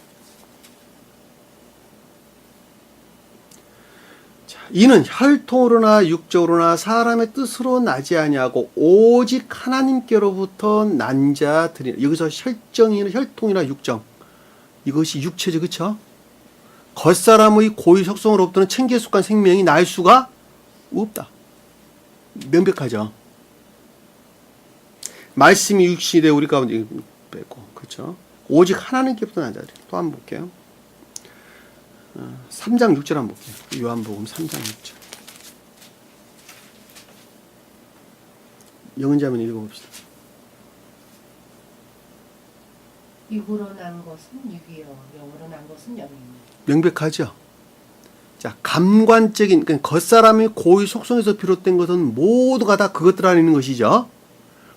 자, 이는 혈통으로나 육적으로나 사람의 뜻으로 나지 아니하고 오직 하나님께로부터 난 자들이라. 여기서 혈통이나 육정, 이것이 육체죠. 그렇죠? 겉사람의 고유 속성으로부터는 천기에 속한 생명이 날 수가 없다. 명백하죠. 말씀이 육신이 되어 우리 가운데 빼고, 그렇죠? 오직 하나님께부터 난 자들. 또 한번 볼게요. 3장 6절 한번 볼게요. 요한복음 3장 6절. 영은자면 읽어봅시다. 육으로 난 것은 육이요 영으로 난 것은 영입니다. 명백하죠. 자, 감관적인, 그러니까 겉사람의 고유 속성에서 비롯된 것은 모두가 다 그것들 안에 있는 것이죠.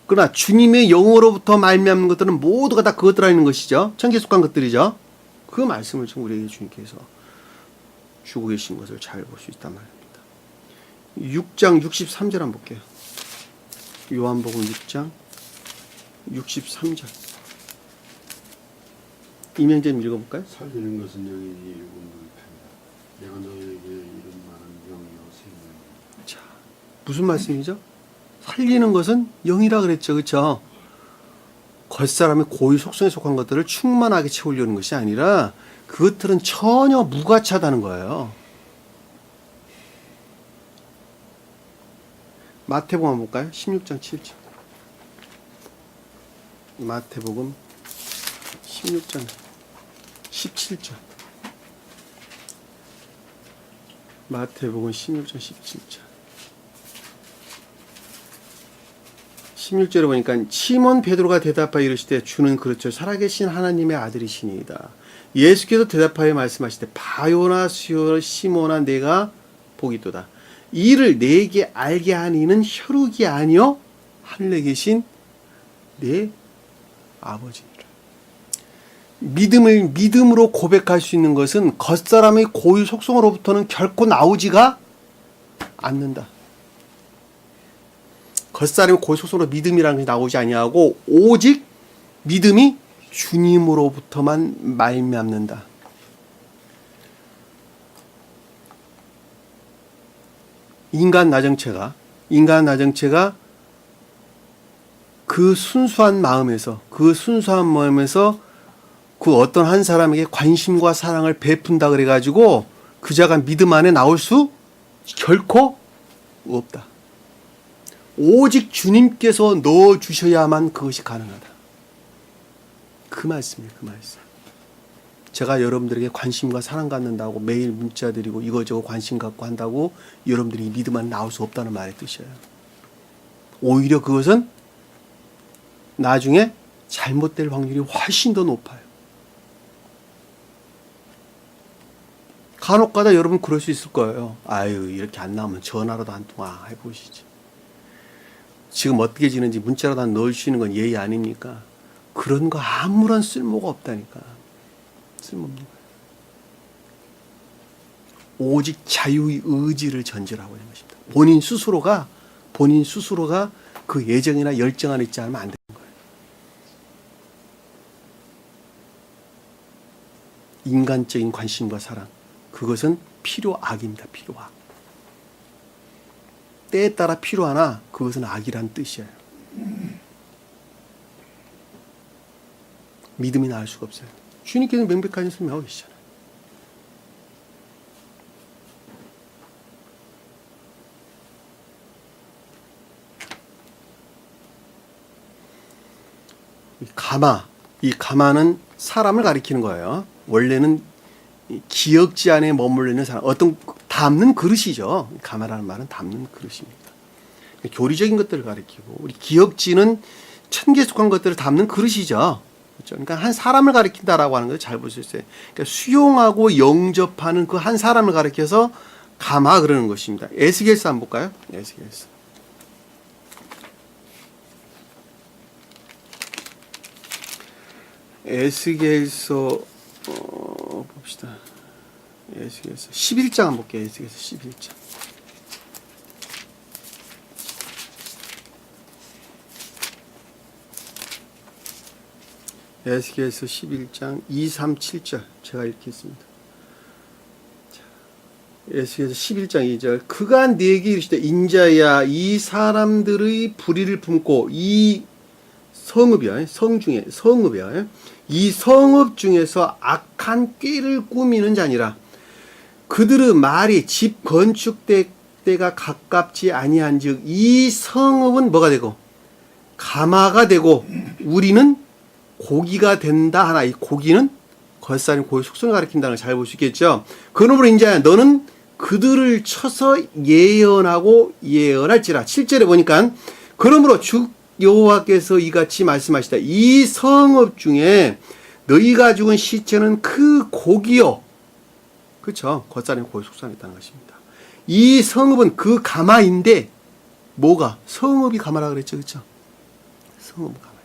그러나 주님의 영으로부터 말미암는 것들은 모두가 다 그것들 안에 있는 것이죠. 천기에 속한 것들이죠. 그 말씀을 좀 우리에게 주님께서 주고 계신 것을 잘 볼 수 있단 말입니다. 6장 63절 한번 볼게요. 요한복음 6장 63절. 이명재님 읽어볼까요? 살리는 것은 영이니 육은 불편이다. 내가 너에게 이런 말은 영이요 생명이다. 자, 무슨 말씀이죠? 살리는 것은 영이라 그랬죠. 그렇죠? 겉사람의 고유 속성에 속한 것들을 충만하게 채우려는 것이 아니라 그것들은 전혀 무가차다는 거예요. 마태복음 한번 볼까요? 16장 7절. 마태복음 16장 17절. 마태복음 16장 17절. 16절에 보니까 시몬 베드로가 대답하여 이르시되 주는 그렇죠. 살아계신 하나님의 아들이시니이다. 예수께서 대답하여 말씀하시되 바요나 수요 시몬아 내가 보기도다. 이를 내게 알게 한 이는 혈육이 아니요 하늘에 계신 내 아버지니라. 믿음으로 고백할 수 있는 것은 겉사람의 고유 속성으로부터는 결코 나오지가 않는다. 겉사람의 고유 속성으로 믿음이라는 것이 나오지 아니하고 오직 믿음이 주님으로부터만 말미암는다. 인간 나정체가 그 순수한 마음에서 그 어떤 한 사람에게 관심과 사랑을 베푼다 그래가지고 그 자가 믿음 안에 나올 수 결코 없다. 오직 주님께서 넣어주셔야만 그것이 가능하다. 그 말씀이에요. 그 말씀. 제가 여러분들에게 관심과 사랑 갖는다고 매일 문자 드리고 이거저거 관심 갖고 한다고 여러분들이 믿음 안에 나올 수 없다는 말의 뜻이에요. 오히려 그것은 나중에 잘못될 확률이 훨씬 더 높아요. 간혹가다 여러분 그럴 수 있을 거예요. 아유, 이렇게 안 나오면 전화라도 한 통화 해보시지. 지금 어떻게 지는지 문자라도 한 넣을 수 있는 건 예의 아닙니까? 그런 거 아무런 쓸모가 없다니까. 쓸모없는 거예요. 오직 자유의 의지를 전제하고 있는 것입니다. 본인 스스로가 그 예정이나 열정 안에 있지 않으면 안 되는 거예요. 인간적인 관심과 사랑, 그것은 필요악입니다. 필요악. 때에 따라 필요하나 그것은 악이란 뜻이에요. 믿음이 나을 수가 없어요. 주님께서는 명백하게 설명하고 계시잖아요. 이 가마는 사람을 가리키는 거예요. 원래는 기역지 안에 머물러 있는 사람, 어떤 담는 그릇이죠. 가마라는 말은 담는 그릇입니다. 교리적인 것들을 가리키고, 우리 기역지는 천기에 속한 것들을 담는 그릇이죠. 그러니까 한 사람을 가리킨다라고 하는 걸 잘 볼 수 있어요. 그러니까 수용하고 영접하는 그 한 사람을 가리켜서 가마 그러는 것입니다. 에스겔서 한번 볼까요? 에스겔서. 에스겔서 봅시다. 에스겔서 11장 한번 볼게요. 에스겔서 11장. 에스겔서 11장 2, 3, 7절 제가 읽겠습니다. 에스겔서 11장 2절 그가 네게 이르시되 인자야 이 사람들의 불의를 품고 이 성읍이야 성 중에 성읍이야 이 성읍 중에서 악한 꾀를 꾸미는 자니라. 그들의 말이 집 건축 때가 가깝지 아니한즉 이 성읍은 뭐가 되고 가마가 되고 우리는 고기가 된다 하나. 이 고기는 겉살인 고기 속성을 가리킨다는 걸 잘 볼 수 있겠죠. 그러므로 인자야 너는 그들을 쳐서 예언하고 예언할지라. 7절에 보니까 그러므로 주 여호와께서 이같이 말씀하시다. 이 성읍 중에 너희가 죽은 시체는 그 고기요. 그렇죠. 겉살인 고기 속성이 있다는 것입니다. 이 성읍은 그 가마인데 뭐가? 성읍이 가마라 그랬죠. 그렇죠. 성읍 가마.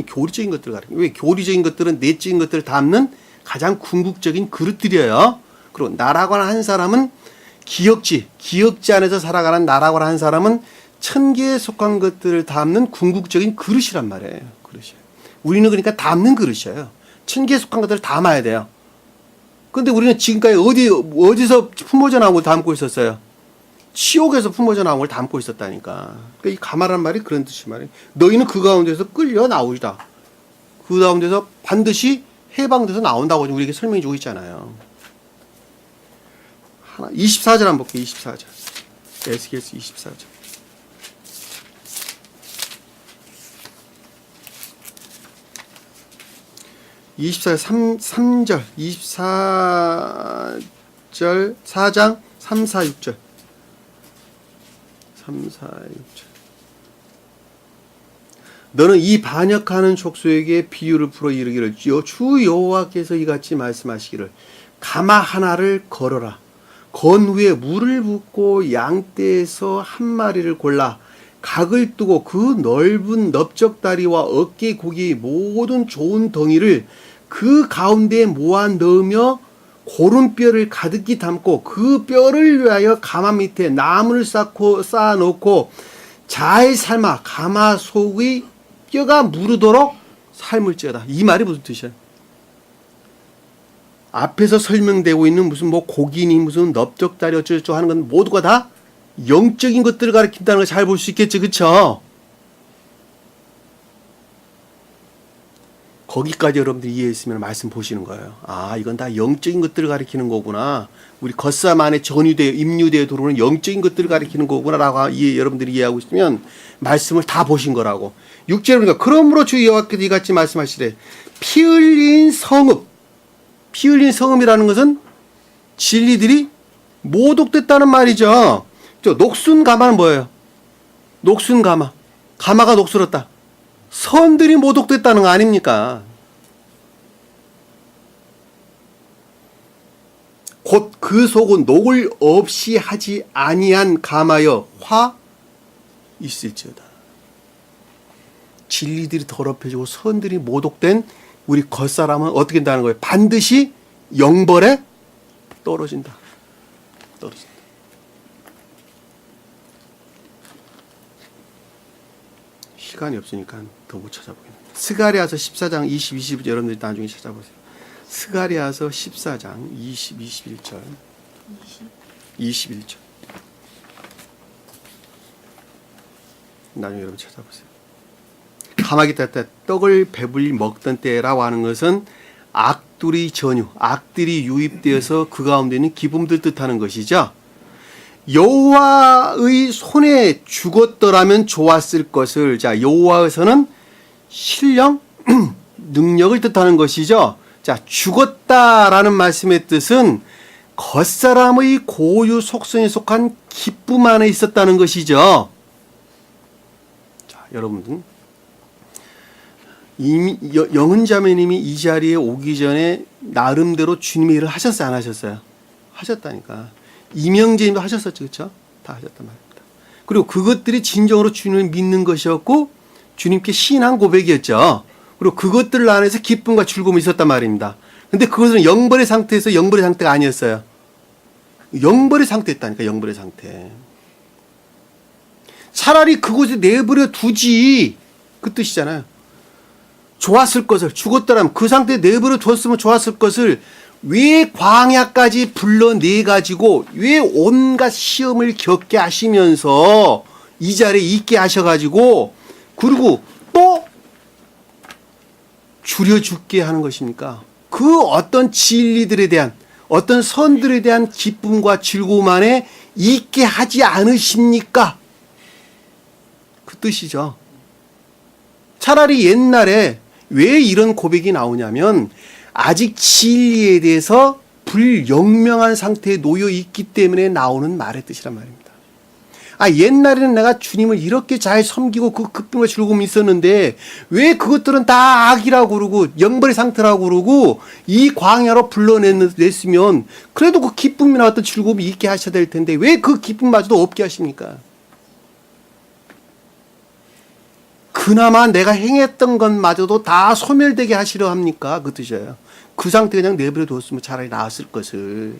교리적인 것들을 가리킵니다. 왜? 교리적인 것들은 내적인 것들을 담는 가장 궁극적인 그릇들이에요. 그리고 나라고 하는 사람은 기억지 안에서 살아가는 나라고 하는 사람은 천계에 속한 것들을 담는 궁극적인 그릇이란 말이에요. 그릇이에요. 우리는 그러니까 담는 그릇이에요. 천계에 속한 것들을 담아야 돼요. 근데 우리는 지금까지 어디서 품어져 나온 걸 담고 있었어요? 치욕에서 품어져 나온 걸 담고 있었다니까. 그러니까 이 가마란 말이 그런 뜻이 말이에요. 너희는 그 가운데서 끌려 나오리다. 그 가운데서 반드시 해방돼서 나온다고 우리에게 설명해 주고 있잖아요. 24절 한번 볼게요. 24절. 에스겔서 24절. 24절 3절 24절 4장 3, 4, 6절 3, 4, 6절 너는 이 반역하는 족속에게 비유를 풀어 이르기를 주 여호와께서 이같이 말씀하시기를 가마 하나를 걸어라. 건 후에 물을 붓고 양떼에서 한 마리를 골라 각을 뜨고 그 넓은 넓적다리와 어깨 고기 모든 좋은 덩이를 그 가운데에 모아 넣으며 고른 뼈를 가득히 담고 그 뼈를 위하여 가마 밑에 나무를 쌓아 놓고 잘 삶아 가마 속의 뼈가 무르도록 삶을지어다. 이 말이 무슨 뜻이야? 앞에서 설명되고 있는 무슨 뭐 고기니 무슨 넓적다리 어쩌고저쩌고 하는 건 모두가 다 영적인 것들을 가리킨다는 걸 잘 볼 수 있겠죠. 그렇죠? 거기까지 여러분들이 이해했으면 말씀 보시는 거예요. 아, 이건 다 영적인 것들을 가리키는 거구나. 우리 겉삼 안에 전유되어 임유되어 들어오는 영적인 것들을 가리키는 거구나라고 여러분들이 이해하고 있으면 말씀을 다 보신 거라고. 6절에 보니까 그러므로 주 여호와께서 이같이 말씀하시되 피 흘린 성읍. 피 흘린 성읍이라는 것은 진리들이 모독됐다는 말이죠. 녹슨 가마는 뭐예요? 녹슨 가마. 가마가 녹슬었다. 선들이 모독됐다는 거 아닙니까? 곧 그 속은 녹을 없이 하지 아니한 가마여 화 있을지어다. 진리들이 더럽혀지고 선들이 모독된 우리 겉사람은 어떻게 된다는 거예요? 반드시 영벌에 떨어진다. 떨어진다. 시간이 없으니까 더 못 찾아보겠네요. 스가랴서 14장 20, 21절 여러분들이 나중에 찾아보세요. 스가랴서 14장 20, 21절 21절 나중에 여러분 찾아보세요. 가마기 때 떡을 배불리 먹던 때라고 하는 것은 악들이 전유, 악들이 유입되어서 그 가운데 있는 기품들 뜻하는 것이죠. 여호와의 손에 죽었더라면 좋았을 것을, 자, 여호와에서는 신령, 능력을 뜻하는 것이죠. 자, 죽었다라는 말씀의 뜻은 겉사람의 고유 속성에 속한 기쁨 안에 있었다는 것이죠. 자, 여러분들 이미 영은 자매님이 이 자리에 오기 전에 나름대로 주님의 일을 하셨어요, 안 하셨어요? 하셨다니까. 이명재님도 하셨었죠, 그렇죠? 다 하셨단 말입니다. 그리고 그것들이 진정으로 주님을 믿는 것이었고 주님께 신앙 고백이었죠. 그리고 그것들 안에서 기쁨과 즐거움이 있었단 말입니다. 근데 그것은 영벌의 상태에서 영벌의 상태가 아니었어요. 영벌의 상태였다니까, 영벌의 상태. 차라리 그곳에 내버려 두지, 그 뜻이잖아요. 좋았을 것을, 죽었더라면 그 상태에 내버려 두었으면 좋았을 것을 왜 광야까지 불러내가지고 왜 온갖 시험을 겪게 하시면서 이 자리에 있게 하셔가지고 그리고 또 줄여 죽게 하는 것입니까? 그 어떤 진리들에 대한, 어떤 선들에 대한 기쁨과 즐거움 안에 있게 하지 않으십니까? 그 뜻이죠. 차라리 옛날에 왜 이런 고백이 나오냐면 아직 진리에 대해서 불영명한 상태에 놓여 있기 때문에 나오는 말의 뜻이란 말입니다. 옛날에는 내가 주님을 이렇게 잘 섬기고 그 기쁨과 즐거움이 있었는데 왜 그것들은 다 악이라고 그러고 영벌의 상태라고 그러고 이 광야로 불러냈으면 그래도 그 기쁨이나 어떤 즐거움이 있게 하셔야 될 텐데 왜 그 기쁨마저도 없게 하십니까? 그나마 내가 행했던 것마저도 다 소멸되게 하시려 합니까? 그 뜻이에요. 그 상태 그냥 내버려 두었으면 차라리 나았을 것을.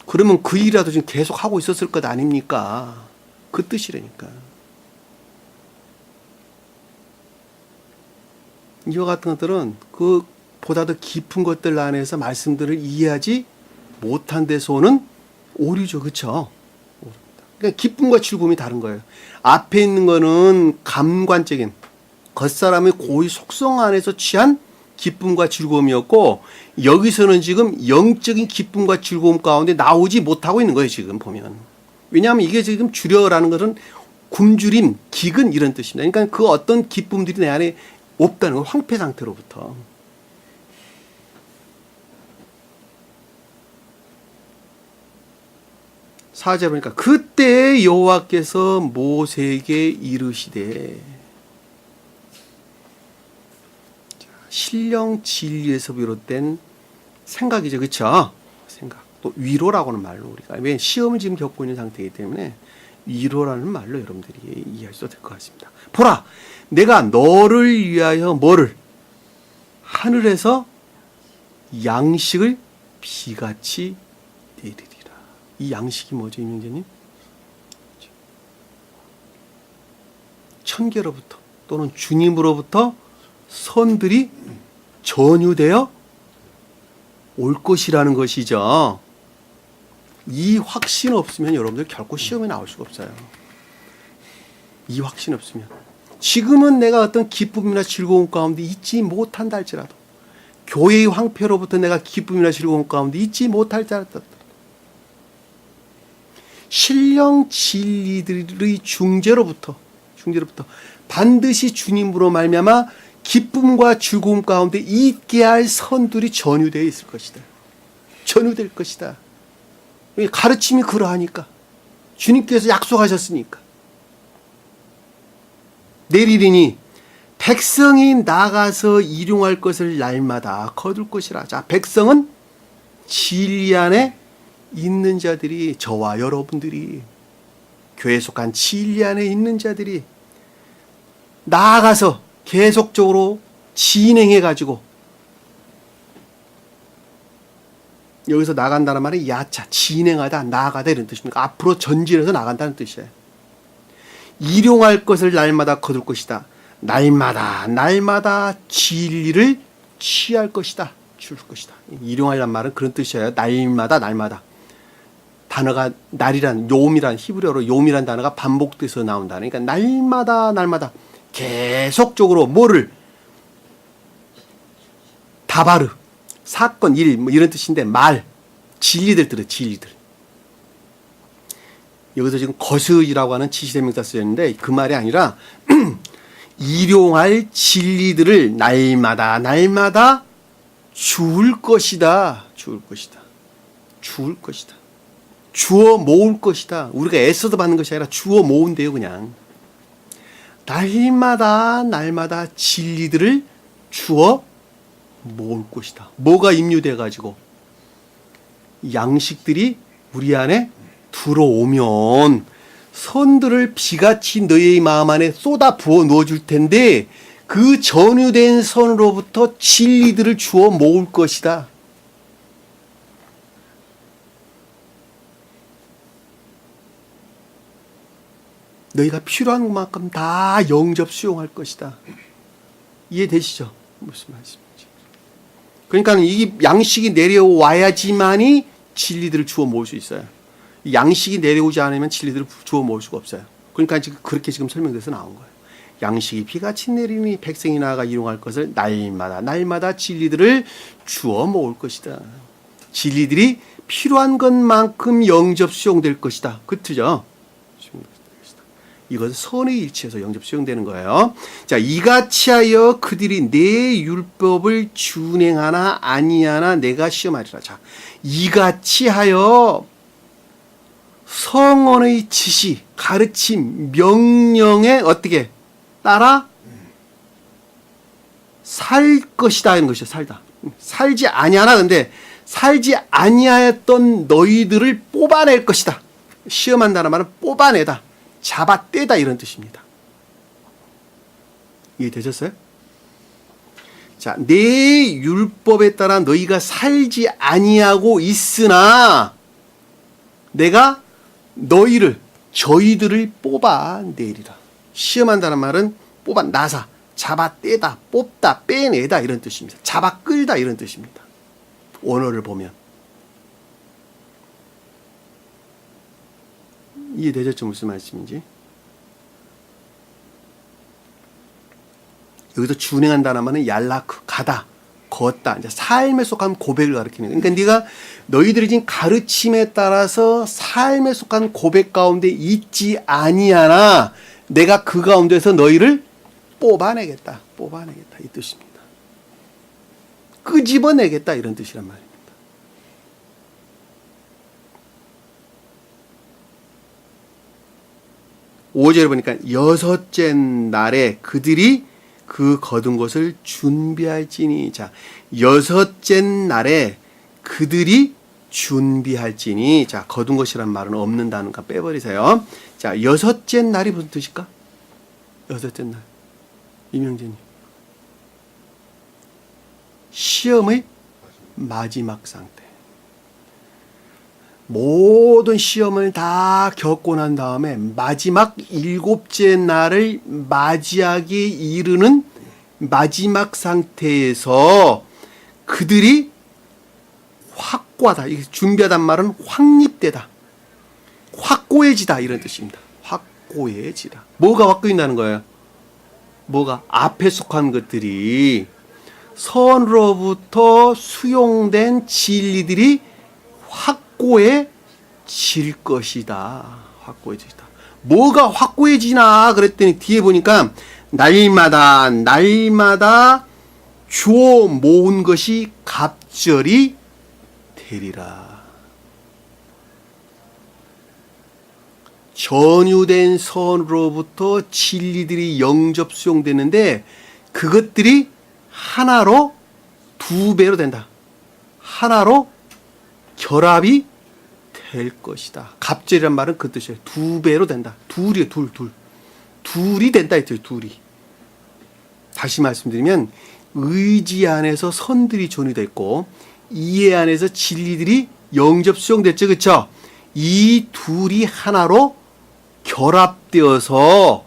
그러면 그 일이라도 지금 계속 하고 있었을 것 아닙니까? 그 뜻이라니까. 이와 같은 것들은 그 보다 더 깊은 것들 안에서 말씀들을 이해하지 못한 데서 오는 오류죠. 그렇죠? 그러니까 기쁨과 즐거움이 다른 거예요. 앞에 있는 거는 감관적인 겉사람의 고유 속성 안에서 취한 기쁨과 즐거움이었고 여기서는 지금 영적인 기쁨과 즐거움 가운데 나오지 못하고 있는 거예요. 지금 보면. 왜냐하면 이게 지금 주려라는 것은 굶주림, 기근 이런 뜻입니다. 그러니까 그 어떤 기쁨들이 내 안에 없다는 거, 황폐 상태로부터. 사제 보니까 그때 여호와께서 모세에게 이르시되 신령 진리에서 비롯된 생각이죠. 그렇죠? 생각. 또 위로라고는 말로 우리가 왜 시험을 지금 겪고 있는 상태이기 때문에 위로라는 말로 여러분들이 이해할 수 될 것 같습니다. 보라, 내가 너를 위하여 뭐를 하늘에서 양식을 비같이 내리리라. 이 양식이 뭐죠, 이명재님? 천계로부터 또는 주님으로부터 선들이 전유되어 올 것이라는 것이죠. 이 확신 없으면 여러분들 결코 시험에 나올 수가 없어요. 이 확신 없으면. 지금은 내가 어떤 기쁨이나 즐거움 가운데 있지 못한다 할지라도 교회의 황폐로부터 내가 기쁨이나 즐거움 가운데 있지 못할지라도 신령 진리들의 중재로부터 반드시 주님으로 말미암아 기쁨과 즐거움 가운데 있게 할 선들이 전유되어 있을 것이다. 전유될 것이다. 가르침이 그러하니까. 주님께서 약속하셨으니까. 내리리니 백성이 나가서 일용할 것을 날마다 거둘 것이라. 자, 백성은 진리 안에 있는 자들이, 저와 여러분들이, 교회에 속한 진리 안에 있는 자들이 나아가서 계속적으로 진행해가지고, 여기서 나간다는 말은 야차, 진행하다, 나아가다 이런 뜻입니다. 앞으로 전진해서 나간다는 뜻이에요. 일용할 것을 날마다 거둘 것이다. 날마다 진리를 취할 것이다. 줄 것이다. 일용하란 말은 그런 뜻이에요. 날마다. 단어가 날이란, 요음이란, 히브리어로 요음이란 단어가 반복돼서 나온다. 그러니까 날마다 계속적으로 뭐를 다바르, 사건, 일, 뭐 이런 뜻인데 진리들. 여기서 지금 거스이라고 하는 지시대명사 쓰였는데 그 말이 아니라 일용할 진리들을 날마다 주울 것이다. 주어 모을 것이다. 우리가 애써서 받는 것이 아니라 주어 모은대요, 그냥. 날마다 진리들을 주어 모을 것이다. 뭐가 임유돼 가지고 양식들이 우리 안에 들어오면 선들을 비같이 너의 마음 안에 쏟아 부어 넣어줄 텐데 그 전유된 선으로부터 진리들을 주어 모을 것이다. 너희가 필요한 만큼 다 영접 수용할 것이다. 이해되시죠? 무슨 말씀인지. 그러니까 이 양식이 내려와야지만이 진리들을 주워 모을 수 있어요. 양식이 내려오지 않으면 진리들을 주워 모을 수가 없어요. 그러니까 지금 그렇게 지금 설명돼서 나온 거예요. 양식이 비같이 내리니 백성이 나아가 일용할 것을 날마다 진리들을 주워 모을 것이다. 진리들이 필요한 것만큼 영접 수용될 것이다. 그렇죠? 이것은 선의 일치에서 영접 수용되는 거예요. 자, 이같이 하여 그들이 내 율법을 준행하나 아니하나 내가 시험하리라. 자, 이같이 하여 성언의 지시, 가르침, 명령에 어떻게 따라 살 것이다 하는 것이죠. 살다. 살지 아니하나. 근데 살지 아니하였던 너희들을 뽑아낼 것이다. 시험한다는 말은 뽑아내다. 잡아떼다 이런 뜻입니다. 이해되셨어요? 자, 내 율법에 따라 너희가 살지 아니하고 있으나 내가 저희들을 뽑아내리라. 시험한다는 말은 뽑아나사, 잡아떼다, 뽑다, 빼내다 이런 뜻입니다. 잡아 끌다 이런 뜻입니다. 원어를 보면. 이해되셨죠? 무슨 말씀인지? 여기서 준행한다는 말은 얄라크, 가다, 걷다, 이제 삶에 속한 고백을 가리키는 거예요. 그러니까 네가 너희들이 지금 가르침에 따라서 삶에 속한 고백 가운데 있지 아니하나 내가 그 가운데서 너희를 뽑아내겠다 이 뜻입니다. 끄집어내겠다 이런 뜻이란 말이에요. 5절에 보니까 여섯째 날에 그들이 그 거둔 것을 준비할지니. 자, 여섯째 날에 그들이 준비할지니. 자, 거둔 것이란 말은 없는 단어니까 빼버리세요. 자, 여섯째 날이 무슨 뜻일까? 여섯째 날. 이명재님. 시험의 마지막 상태. 모든 시험을 다 겪고 난 다음에 마지막 일곱째 날을 맞이하기 이르는 마지막 상태에서 그들이 확고하다. 준비하단 말은 확립되다. 확고해지다 이런 뜻입니다. 확고해지다. 뭐가 확고해진다는 거예요? 뭐가? 앞에 속한 것들이 선으로부터 수용된 진리들이 확고해질 것이다. 확고해지다. 뭐가 확고해지나 그랬더니 뒤에 보니까 날마다 주어 모은 것이 갑절이 되리라. 전유된 선으로부터 진리들이 영접 수용되는데 그것들이 하나로 두 배로 된다. 하나로 결합이 될 것이다. 갑절이란 말은 그 뜻이에요. 두 배로 된다. 둘이 된다 했죠. 둘이. 다시 말씀드리면 의지 안에서 선들이 존이됐고 이해 안에서 진리들이 영접 수용됐죠. 그렇죠? 이 둘이 하나로 결합되어서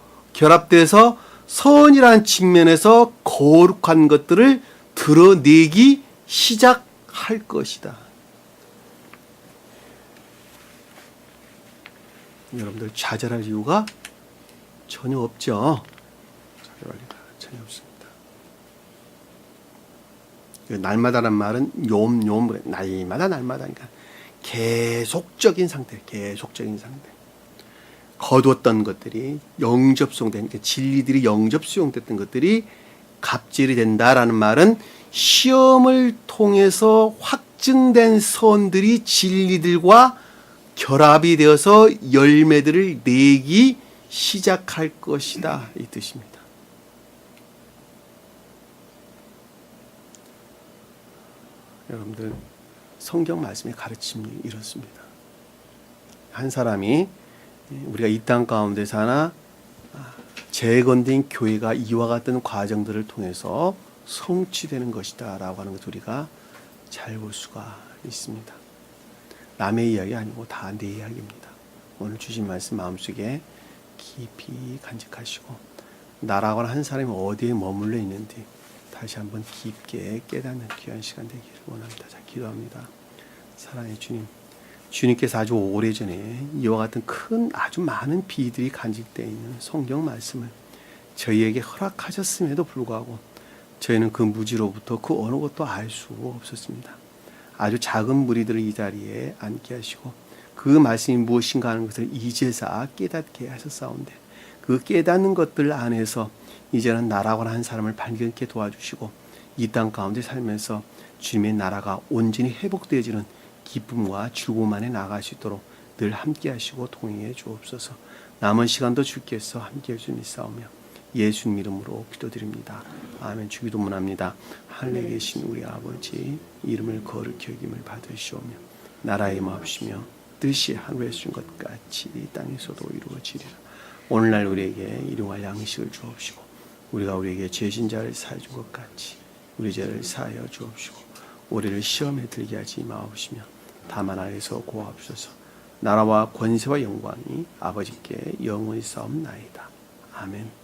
선이라는 측면에서 거룩한 것들을 드러내기 시작할 것이다. 여러분들 좌절할 이유가 전혀 없죠. 좌절할 이유가 전혀 없습니다. 날마다란 말은 날마다 그러니까 계속적인 상태. 거두었던 것들이 영접수용된, 그러니까 진리들이 영접수용됐던 것들이 갑질이 된다라는 말은 시험을 통해서 확증된 선들이 진리들과 결합이 되어서 열매들을 내기 시작할 것이다 이 뜻입니다. 여러분들 성경 말씀의 가르침이 이렇습니다. 한 사람이 우리가 이 땅 가운데 사나 재건된 교회가 이와 같은 과정들을 통해서 성취되는 것이다 라고 하는 것을 우리가 잘 볼 수가 있습니다. 남의 이야기 아니고 다 내 이야기입니다. 오늘 주신 말씀 마음속에 깊이 간직하시고 나라고 하는 한 사람이 어디에 머물러 있는지 다시 한번 깊게 깨닫는 귀한 시간 되기를 원합니다. 자, 기도합니다. 사랑의 주님, 주님께서 아주 오래전에 이와 같은 큰 아주 많은 비들이 간직되어 있는 성경 말씀을 저희에게 허락하셨음에도 불구하고 저희는 그 무지로부터 그 어느 것도 알 수 없었습니다. 아주 작은 무리들을 이 자리에 앉게 하시고 그 말씀이 무엇인가 하는 것을 이제서 깨닫게 하셨사온데 그 깨닫는 것들 안에서 이제는 나라고 하는 한 사람을 발견케 도와주시고 이 땅 가운데 살면서 주님의 나라가 온전히 회복되어지는 기쁨과 즐거움 안에 나아갈 수 있도록 늘 함께 하시고 동행해 주옵소서. 남은 시간도 주께서 함께 해주니 싸우며 예수님 이름으로 기도드립니다. 아멘. 주기도문합니다. 하늘에 계신 우리 아버지 이름을 거룩히 여김을 받으시오며 나라의 마옵시며 뜻이 하늘에 주신 것 같이 이 땅에서도 이루어지리라. 오늘날 우리에게 일용할 양식을 주옵시고 우리가 우리에게 죄진 자를 사해 준 것 같이 우리 죄를 사하여 주옵시고 우리를 시험에 들게 하지 마옵시며 다만 안에서 구하옵소서. 나라와 권세와 영광이 아버지께 영원히 싸움나이다. 아멘.